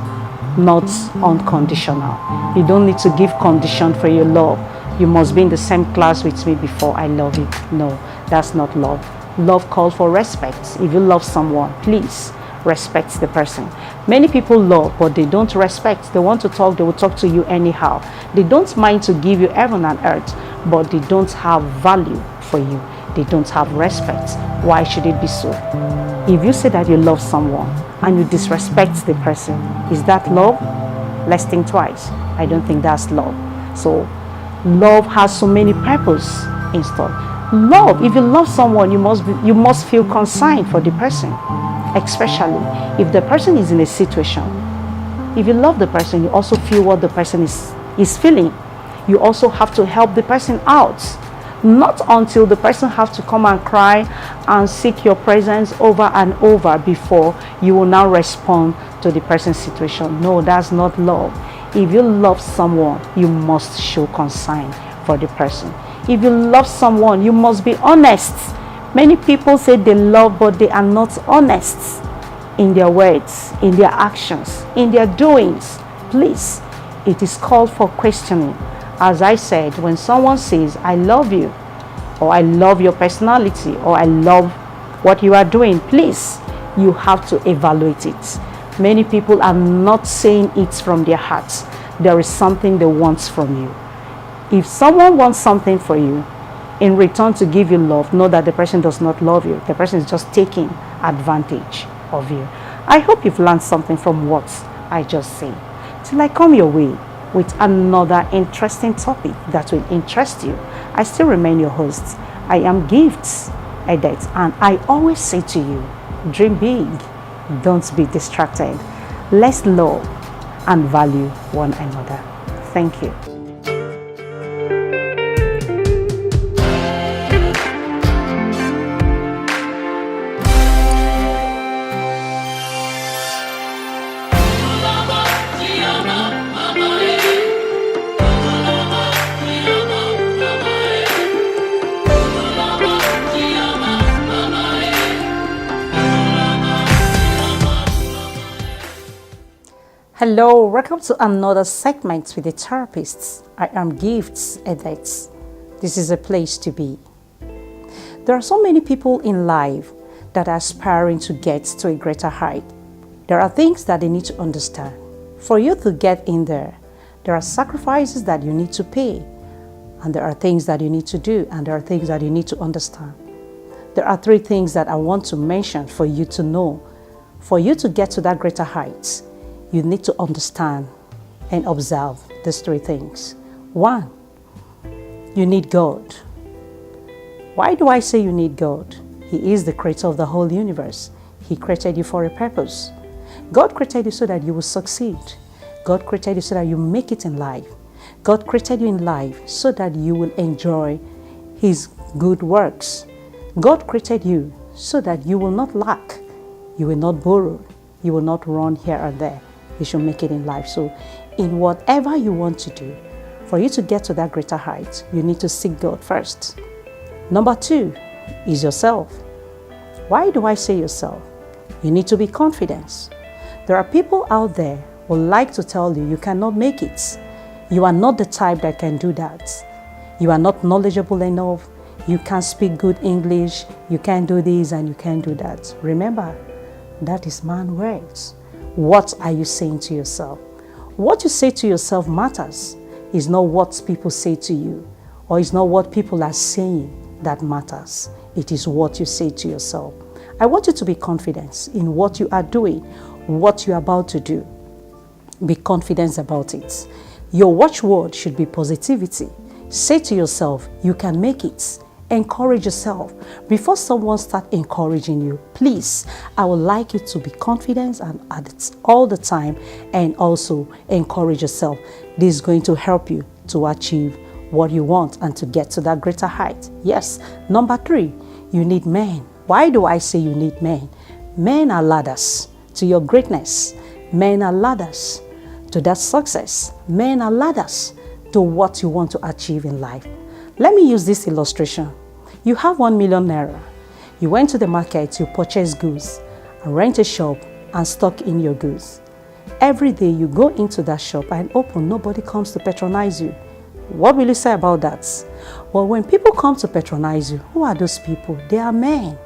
not unconditional. You don't need to give condition for your love. You must be in the same class with me before I love you. No, that's not love. Love calls for respect. If you love someone, please respect the person. Many people love, but they don't respect. They want to talk, they will talk to you anyhow. They don't mind to give you heaven and earth, but they don't have value for you. They don't have respect. Why should it be so? If you say that you love someone and you disrespect the person, is that love? Let's think twice. I don't think that's love. So love has so many purposes in store. Love, if you love someone, you must feel concerned for the person, especially if the person is in a situation. If you love the person, you also feel what the person is feeling. You also have to help the person out. Not until the person has to come and cry and seek your presence over and over before you will now respond to the person's situation. No, that's not love. If you love someone, you must show concern for the person. If you love someone, you must be honest. Many people say they love, but they are not honest in their words, in their actions, in their doings. Please, it is called for questioning. As I said, when someone says, I love you, or I love your personality, or I love what you are doing, please, you have to evaluate it. Many people are not saying it from their hearts. There is something they want from you. If someone wants something for you, in return to give you love, know that the person does not love you. The person is just taking advantage of you. I hope you've learned something from what I just said. Till I come your way with another interesting topic that will interest you, I still remain your host. I am Gifts Edith, and I always say to you, dream big, don't be distracted. Let's love and value one another. Thank you. Hello, welcome to another segment with the therapists. I am Gifts Edith. This is a place to be. There are so many people in life that are aspiring to get to a greater height. There are things that they need to understand. For you to get in there are sacrifices that you need to pay, and there are things that you need to do, and there are things that you need to understand. There are three things that I want to mention for you to know. For you to get to that greater heights, you need to understand and observe these three things. One, you need God. Why do I say you need God? He is the creator of the whole universe. He created you for a purpose. God created you so that you will succeed. God created you so that you make it in life. God created you in life so that you will enjoy His good works. God created you so that you will not lack. You will not borrow. You will not run here and there. You should make it in life. So in whatever you want to do, for you to get to that greater height, you need to seek God first. Number two is yourself. Why do I say yourself? You need to be confident. There are people out there who like to tell you cannot make it. You are not the type that can do that. You are not knowledgeable enough. You can't speak good English. You can't do this and you can't do that. Remember, that is man's words. What are you saying to yourself? What you say to yourself matters. It's not what people say to you, or it's not what people are saying that matters. It is what you say to yourself. I want you to be confident in what you are doing, what you are about to do. Be confident about it. Your watchword should be positivity. Say to yourself, you can make it. Encourage yourself. Before someone starts encouraging you, please, I would like you to be confident and at it all the time, and also encourage yourself. This is going to help you to achieve what you want and to get to that greater height. Yes. Number 3, you need men. Why do I say you need men? Men are ladders to your greatness. Men are ladders to that success. Men are ladders to what you want to achieve in life. Let me use this illustration. You have 1 million naira. You went to the market to purchase goods and rent a shop and stock in your goods. Every day you go into that shop and open, nobody comes to patronize you. What will you say about that? Well, when people come to patronize you, who are those people? They are men.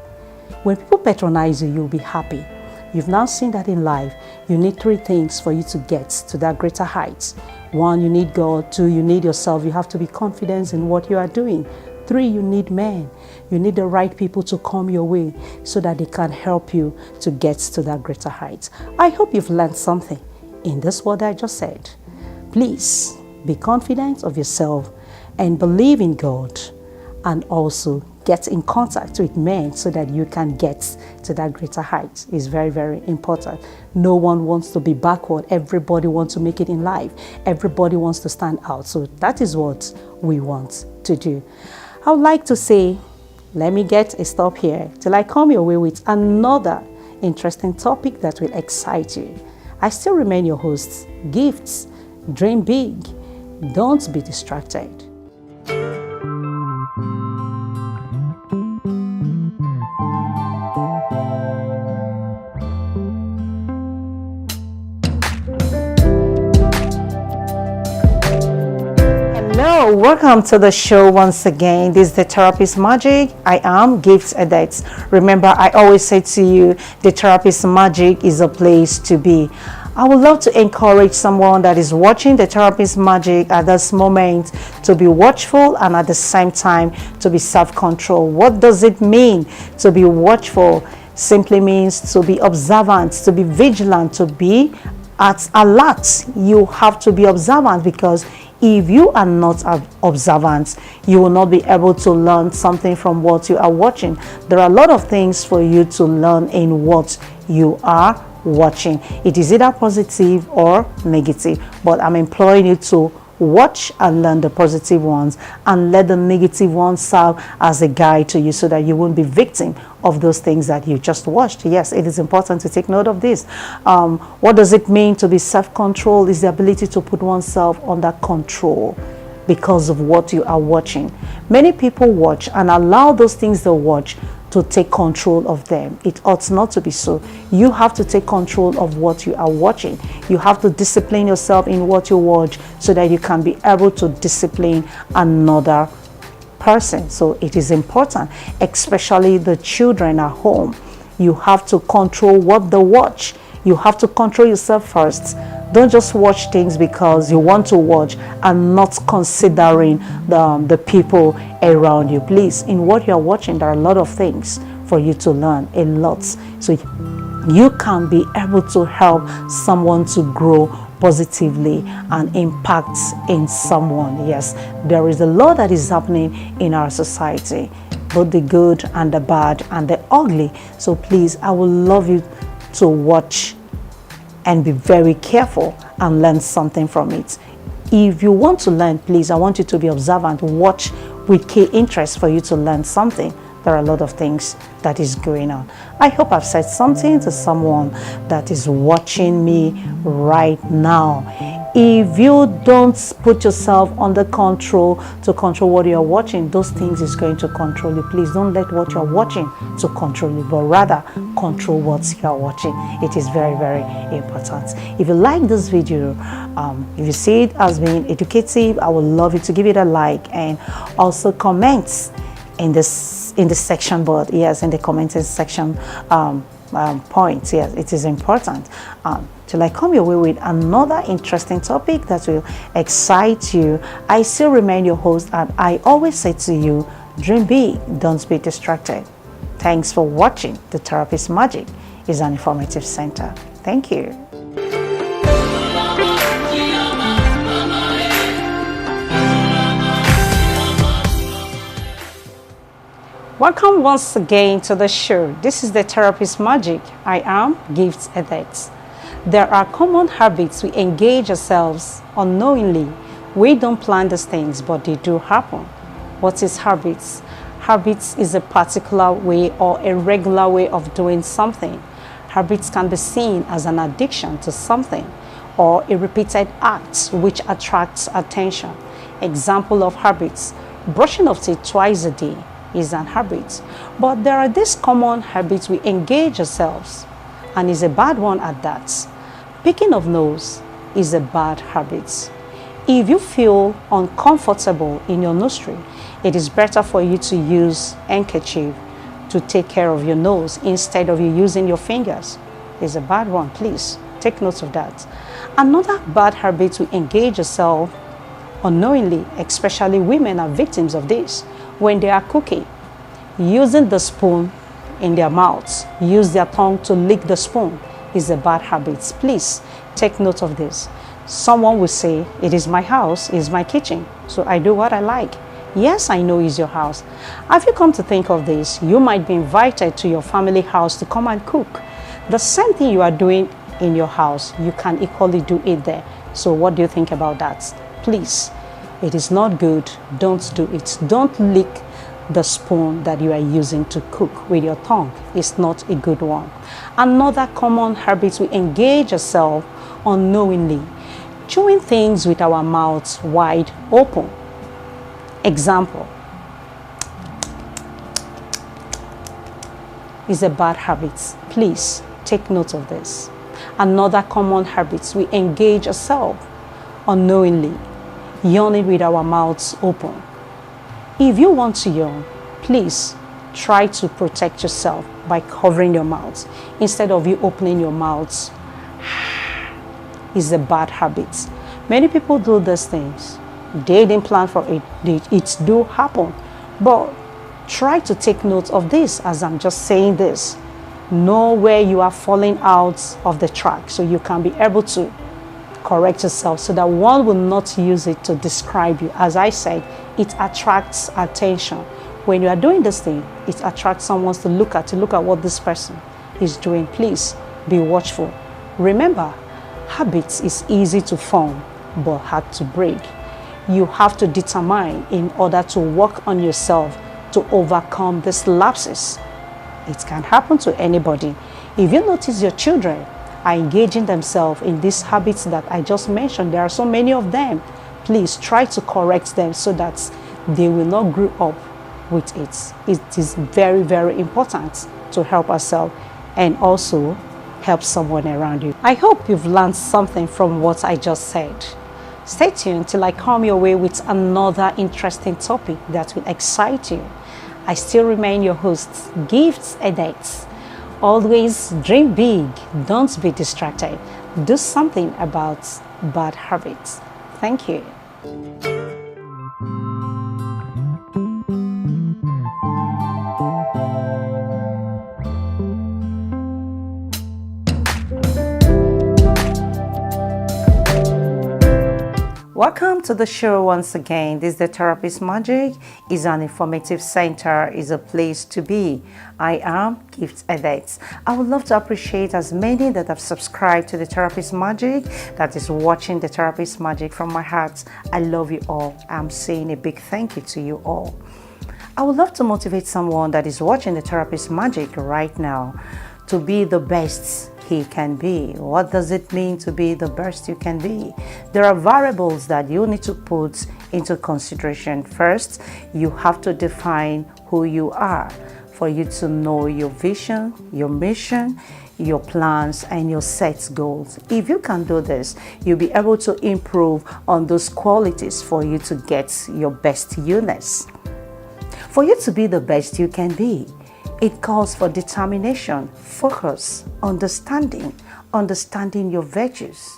When people patronize you, you'll be happy. You've now seen that in life, you need 3 things for you to get to that greater heights. 1, you need God. 2, you need yourself. You have to be confident in what you are doing. 3, you need men. You need the right people to come your way so that they can help you to get to that greater heights. I hope you've learned something in this word I just said. Please be confident of yourself and believe in God, and also get in contact with men so that you can get to that greater height. Is very, very important. No one wants to be backward. Everybody wants to make it in life. Everybody wants to stand out. So that is what we want to do. I would like to say, let me get a stop here till I come your way with another interesting topic that will excite you. I still remain your host, Gifts. Dream big. Don't be distracted. Hello, welcome to the show once again. This is the Therapist Magic. I am Gifts Edits. Remember, I always say to you, the Therapist Magic is a place to be. I would love to encourage someone that is watching the Therapist Magic at this moment to be watchful and at the same time to be self-controlled. What does it mean to be watchful? Simply means to be observant, to be vigilant, to be at alert. You have to be observant, because if you are not observant, you will not be able to learn something from what you are watching. There are a lot of things for you to learn in what you are watching. It is either positive or negative, but I'm imploring you to watch and learn the positive ones and let the negative ones serve as a guide to you so that you won't be victim of those things that you just watched. Yes, it is important to take note of this. What does it mean to be self-controlled? Is the ability to put oneself under control because of what you are watching. Many people watch and allow those things they watch to take control of them. It ought not to be so. You have to take control of what you are watching. You have to discipline yourself in what you watch so that you can be able to discipline another person. So it is important, especially the children at home. You have to control what they watch. You have to control yourself first. Don't just watch things because you want to watch and not considering the people around you. Please, in what you are watching, there are a lot of things for you to learn, a lot. So you can be able to help someone to grow positively and impact in someone. Yes, there is a lot that is happening in our society, both the good and the bad and the ugly. So please, I would love you to watch and be very careful and learn something from it. If you want to learn, please, I want you to be observant. Watch with key interest for you to learn something. There are a lot of things that is going on. I hope I've said something to someone that is watching me right now. If you don't put yourself under control to control what you're watching, those things is going to control you. Please don't let what you're watching to control you, but rather control what you're watching. It is very, very important. If you like this video, if you see it as being educative, I would love you to give it a like and also comment in the section board. Yes, in the commenting section points. Yes, it is important. Till I come your way with another interesting topic that will excite you, I still remain your host, and I always say to you, dream big, don't be distracted. Thanks for watching. The Therapist Magic is an informative center. Thank you. Welcome once again to the show. This is the Therapist Magic. I am Gifts Edits. There are common habits we engage ourselves unknowingly. We don't plan these things, but they do happen. What is habits? Habits is a particular way or a regular way of doing something. Habits can be seen as an addiction to something or a repeated act which attracts attention. Example of habits: brushing of teeth twice a day is an habit. But there are these common habits we engage ourselves, and is a bad one at that. Picking of nose is a bad habit. If you feel uncomfortable in your nostril, it is better for you to use handkerchief to take care of your nose instead of you using your fingers. It's a bad one. Please take note of that. Another bad habit we engage ourselves unknowingly, especially women are victims of this, when they are cooking, using the spoon in their mouths, use their tongue to lick the spoon is a bad habit. Please take note of this. Someone will say, it is my house, it's my kitchen, so I do what I like. Yes, I know it's your house. Have you come to think of this? You might be invited to your family house to come and cook. The same thing you are doing in your house, you can equally do it there. So what do you think about that? Please, it is not good. Don't do it. Don't lick the spoon that you are using to cook with your tongue. It's not a good one. Another common habit we engage ourselves unknowingly: chewing things with our mouths wide open. Example is a bad habit. Please take note of this. Another common habit we engage ourselves unknowingly: yawning with our mouths open. If you want to yawn, please try to protect yourself by covering your mouth instead of you opening your mouth. Is a bad habit. Many people do these things. They didn't plan for it. It do happen. But try to take note of this as I'm just saying this. Know where you are falling out of the track so you can be able to correct yourself so that one will not use it to describe you. As I said, it attracts attention. When you are doing this thing, it attracts someone to look at what this person is doing. Please be watchful. Remember, habits is easy to form but hard to break. You have to determine in order to work on yourself to overcome these lapses. It can happen to anybody. If you notice your children are engaging themselves in these habits that I just mentioned, there are so many of them, please try to correct them so that they will not grow up with it. It is very, very important to help ourselves and also help someone around you. I hope you've learned something from what I just said. Stay tuned till I come your way with another interesting topic that will excite you. I still remain your host, Gifts Edits. Always dream big, don't be distracted. Do something about bad habits. Thank you. Welcome to the show once again. This is the Therapist Magic. Is an informative center, is a place to be. I am Gifts Edits. I would love to appreciate as many that have subscribed to the Therapist Magic, that is watching the Therapist Magic from my heart. I love you all. I'm saying a big thank you to you all. I would love to motivate someone that is watching the Therapist Magic right now to be the best he can be. What does it mean to be the best you can be? There are variables that you need to put into consideration. First, you have to define who you are for you to know your vision, your mission, your plans, and your set goals. If you can do this, you'll be able to improve on those qualities for you to get your best you-ness. For you to be the best you can be, it calls for determination, focus, understanding your virtues.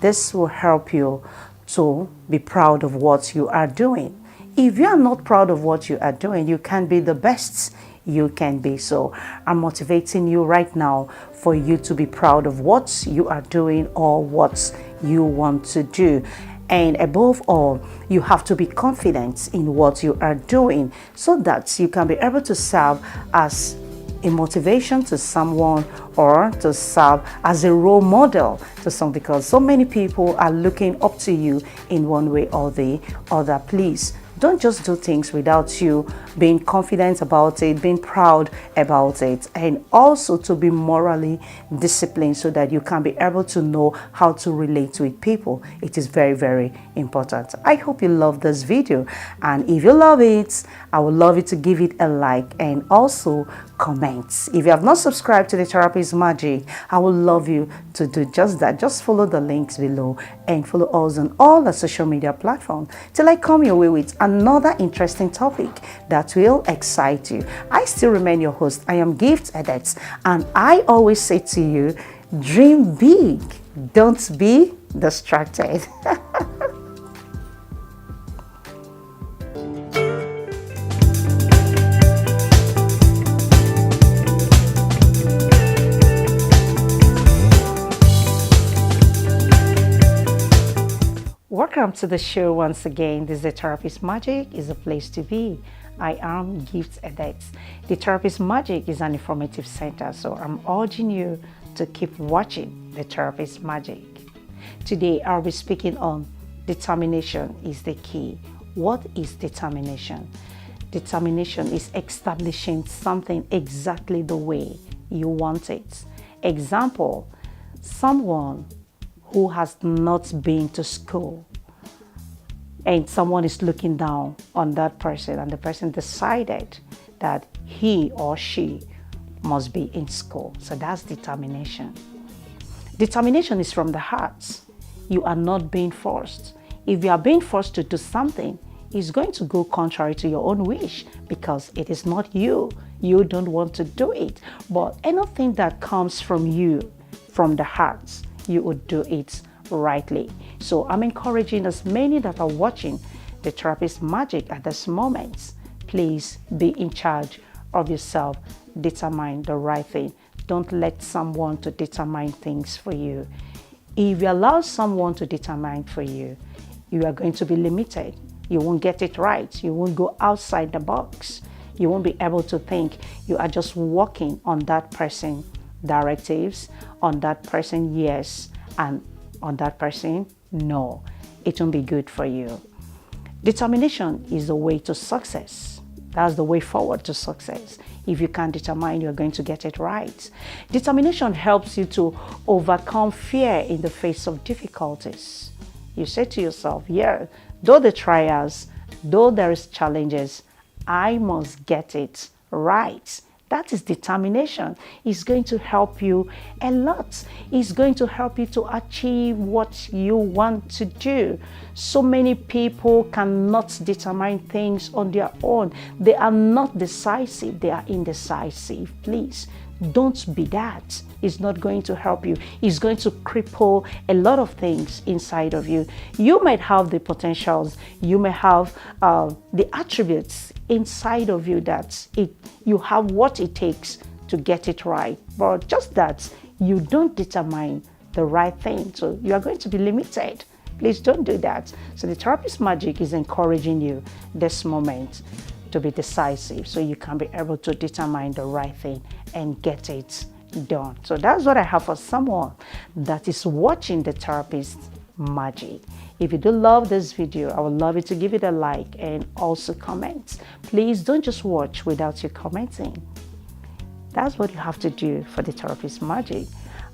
This will help you to be proud of what you are doing. If you are not proud of what you are doing, you can't be the best you can be. So I'm motivating you right now for you to be proud of what you are doing or what you want to do. And above all, you have to be confident in what you are doing so that you can be able to serve as a motivation to someone or to serve as a role model to some, because so many people are looking up to you in one way or the other. Please don't just do things without you being confident about it, being proud about it, and also to be morally disciplined so that you can be able to know how to relate with people. It is very, very important. I hope you love this video, and if you love it, I would love you to give it a like and also comment. If you have not subscribed to the Therapist Magic, I would love you to do just that. Just follow the links below and follow us on all the social media platforms till I come your way with another interesting topic that will excite you. I still remain your host. I am Gift Edits, and I always say to you, dream big, don't be distracted. Welcome to the show once again. This is the Therapist Magic, is a place to be. I am Gift Edits. The Therapist Magic is an informative center, so I'm urging you to keep watching the Therapist Magic. Today I'll be speaking on determination is the key. What is determination? Determination is establishing something exactly the way you want it. Example, someone who has not been to school and someone is looking down on that person, and the person decided that he or she must be in school. So that's determination. Determination is from the heart. You are not being forced. If you are being forced to do something, it's going to go contrary to your own wish because it is not you. You don't want to do it. But anything that comes from you, from the heart, you would do it rightly. So I'm encouraging as many that are watching the Therapist Magic at this moment, please be in charge of yourself. Determine the right thing. Don't let someone to determine things for you. If you allow someone to determine for you, you are going to be limited. You won't get it right. You won't go outside the box. You won't be able to think. You are just walking on that person's directives, on that person yes, and on that person no. It won't be good for you. Determination is the way to success. That's the way forward to success. If you can determine, you're going to get it right. Determination helps you to overcome fear in the face of difficulties. You say to yourself, yeah, though the trials, though there is challenges, I must get it right. That is determination. It's going to help you a lot. It's going to help you to achieve what you want to do. So many people cannot determine things on their own. They are not decisive. They are indecisive. Please, don't be that. It's not going to help you. It's going to cripple a lot of things inside of you. You might have the potentials. You may have the attributes inside of you that you have what it takes to get it right. But just that you don't determine the right thing. So you are going to be limited. Please don't do that. So the Therapist Magic is encouraging you this moment to be decisive so you can be able to determine the right thing and get it done. So that's what I have for someone that is watching the Therapist Magic. If you do love this video, I would love you to give it a like and also comment. Please don't just watch without you commenting. That's what you have to do for the Therapist Magic.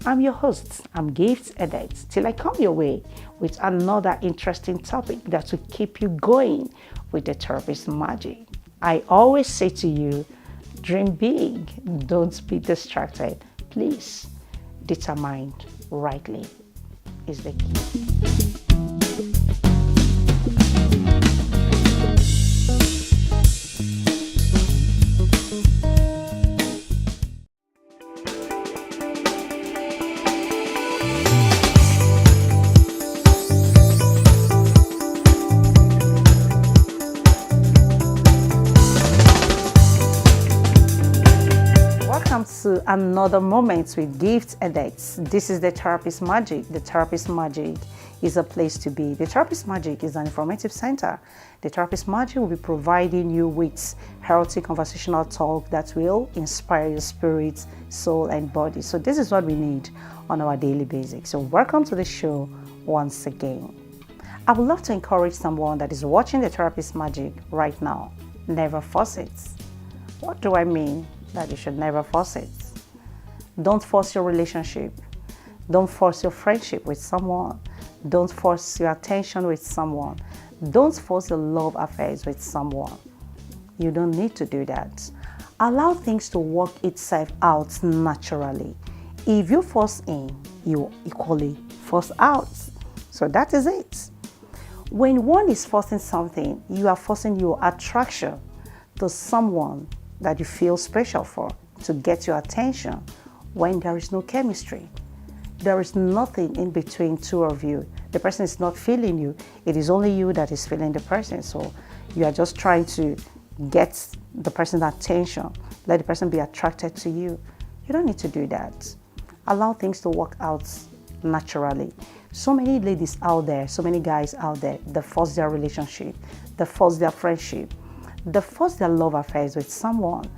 I'm your host. I'm Gift Edits. Till I come your way with another interesting topic that will keep you going with the Therapist Magic. I always say to you, dream big. Don't be distracted. Please, determine rightly is the key. Welcome to another moment with Gift Edits. This is the Therapist Magic. The Therapist Magic is a place to be. The Therapist Magic is an informative center. The Therapist Magic will be providing you with healthy conversational talk that will inspire your spirit, soul, and body. So this is what we need on our daily basis. So welcome to the show once again. I would love to encourage someone that is watching the Therapist Magic right now. Never force it. What do I mean that you should never force it? Don't force your relationship. Don't force your friendship with someone. Don't force your attention with someone. Don't force your love affairs with someone. You don't need to do that. Allow things to work itself out naturally. If you force in, you equally force out. So that is it. When one is forcing something, you are forcing your attraction to someone that you feel special for to get your attention when there is no chemistry. There is nothing in between two of you. The person is not feeling you. It is only you that is feeling the person. So you are just trying to get the person's attention. Let the person be attracted to you. You don't need to do that. Allow things to work out naturally. So many ladies out there, so many guys out there, they force their relationship, they force their friendship, they force their love affairs with someone.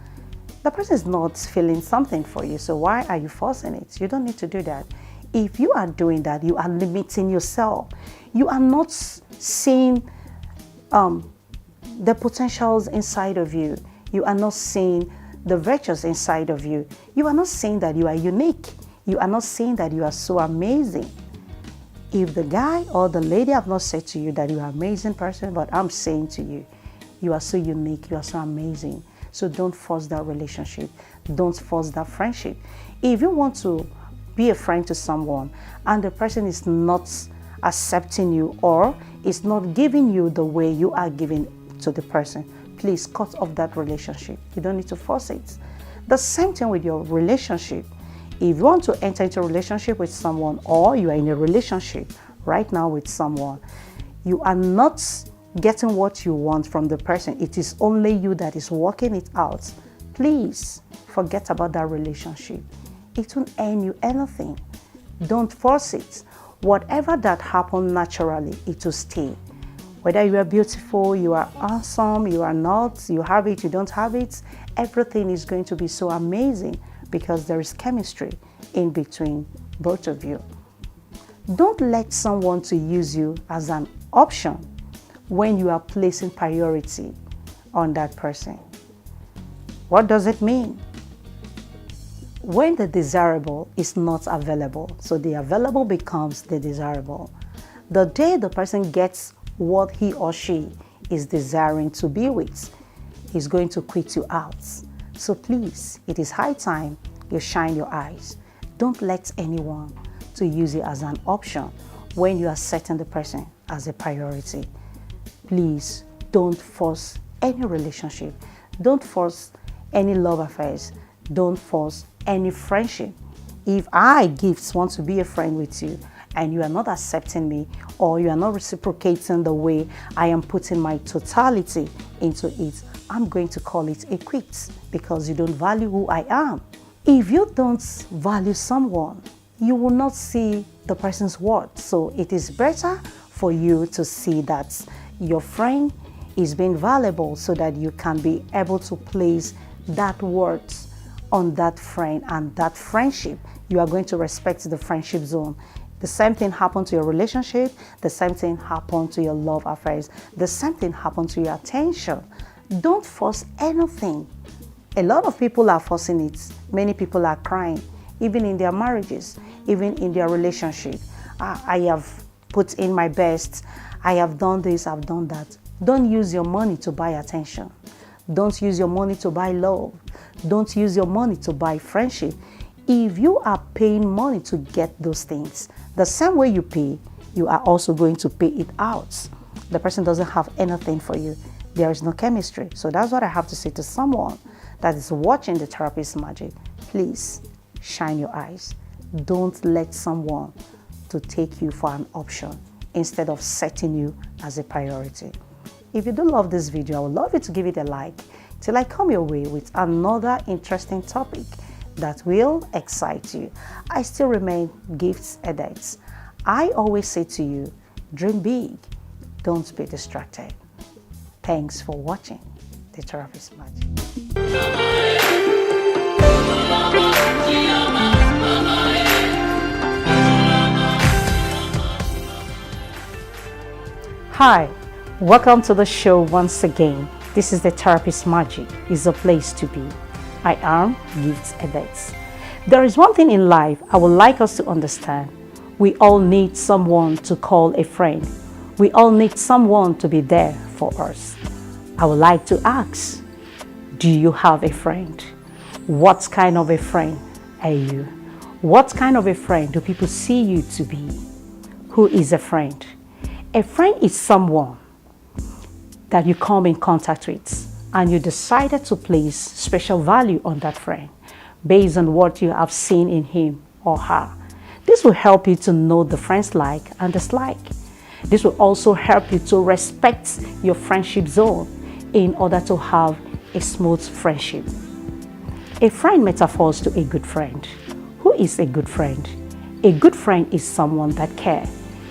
The person is not feeling something for you. So why are you forcing it? You don't need to do that. If you are doing that, you are limiting yourself. You are not seeing the potentials inside of you. You are not seeing the virtues inside of you. You are not saying that you are unique. You are not saying that you are so amazing. If the guy or the lady have not said to you that you are an amazing person, but I'm saying to you, you are so unique, you are so amazing. So don't force that relationship. Don't force that friendship. If you want to be a friend to someone and the person is not accepting you or is not giving you the way you are giving to the person, please cut off that relationship. You don't need to force it. The same thing with your relationship. If you want to enter into a relationship with someone or you are in a relationship right now with someone, you are not getting what you want from the person. It is only you that is working it out. Please forget about that relationship. It won't earn you anything. Don't force it. Whatever that happened naturally, it will stay. Whether you are beautiful, you are awesome, you are not, you have it, you don't have it, everything is going to be so amazing because there is chemistry in between both of you. Don't let someone to use you as an option when you are placing priority on that person. What does it mean? When the desirable is not available, so the available becomes the desirable. The day the person gets what he or she is desiring to be with, he's going to quit you out. So please, it is high time you shine your eyes. Don't let anyone to use it as an option when you are setting the person as a priority. Please don't force any relationship. Don't force any love affairs. Don't force any friendship. If I, Gifts, want to be a friend with you and you are not accepting me or you are not reciprocating the way I am putting my totality into it, I'm going to call it a quit because you don't value who I am. If you don't value someone, you will not see the person's worth. So it is better for you to see that your friend is being valuable so that you can be able to place that worth on that friend and that friendship. You are going to respect the friendship zone. The same thing happened to your relationship. The same thing happened to your love affairs. The same thing happened to your attention. Don't force anything. A lot of people are forcing it. Many people are crying, even in their marriages, even in their relationship. I have put in my best. I have done this, I've done that. Don't use your money to buy attention. Don't use your money to buy love. Don't use your money to buy friendship. If you are paying money to get those things, the same way you pay, you are also going to pay it out. The person doesn't have anything for you. There is no chemistry. So that's what I have to say to someone that is watching the Therapist Magic. Please shine your eyes. Don't let someone to take you for an option instead of setting you as a priority. If you do love this video, I would love you to give it a like till I come your way with another interesting topic that will excite you. I still remain Gifts Edits. I always say to you, dream big, don't be distracted. Thanks for watching The Therapist Magic. Hi, welcome to the show once again. This is The Therapist Magic. It's a place to be. I am Gifts Edits. There is one thing in life I would like us to understand. We all need someone to call a friend. We all need someone to be there for us. I would like to ask, do you have a friend? What kind of a friend are you? What kind of a friend do people see you to be? Who is a friend? A friend is someone that you come in contact with and you decided to place special value on that friend based on what you have seen in him or her. This will help you to know the friend's like and dislike. This will also help you to respect your friendship zone in order to have a smooth friendship. A friend metaphors to a good friend. Who is a good friend? A good friend is someone that cares.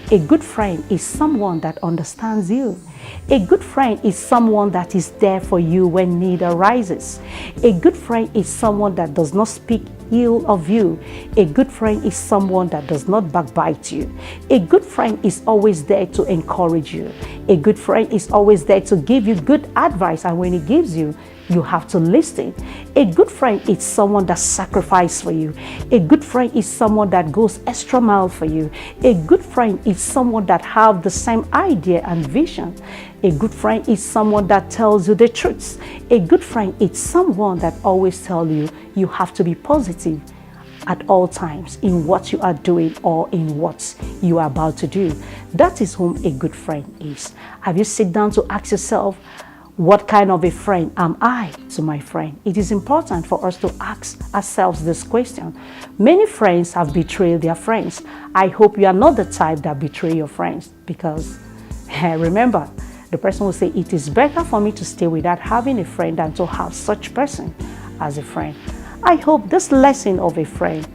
A good friend is someone that understands you. A good friend is someone that is there for you when need arises. A good friend is someone that does not speak ill of you. A good friend is someone that does not backbite you. A good friend is always there to encourage you. A good friend is always there to give you good advice, and when he gives you, you have to listen. A good friend is someone that sacrifices for you. A good friend is someone that goes extra mile for you. A good friend is someone that have the same idea and vision. A good friend is someone that tells you the truth. A good friend is someone that always tells you you have to be positive at all times in what you are doing or in what you are about to do. That is whom a good friend is. Have you sit down to ask yourself, what kind of a friend am I to my friend? It is important for us to ask ourselves this question. Many friends have betrayed their friends. I hope you are not the type that betray your friends, because remember, the person will say, it is better for me to stay without having a friend than to have such person as a friend. I hope this lesson of a friend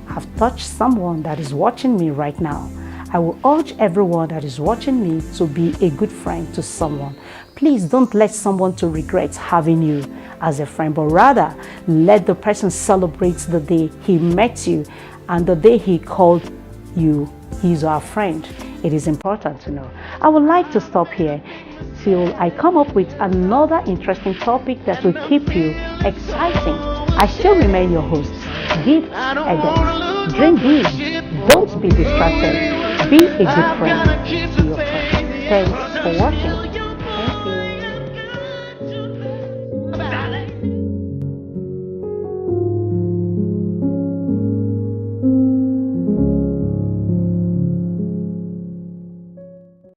have touched someone that is watching me right now. I will urge everyone that is watching me to be a good friend to someone. Please don't let someone to regret having you as a friend, but rather let the person celebrate the day he met you and the day he called you his or her friend. It is important to know. I would like to stop here till I come up with another interesting topic that will keep you exciting. I still remain your host, Give Edits. Dream big, don't be distracted. Be a good friend to your friend. Thanks for watching.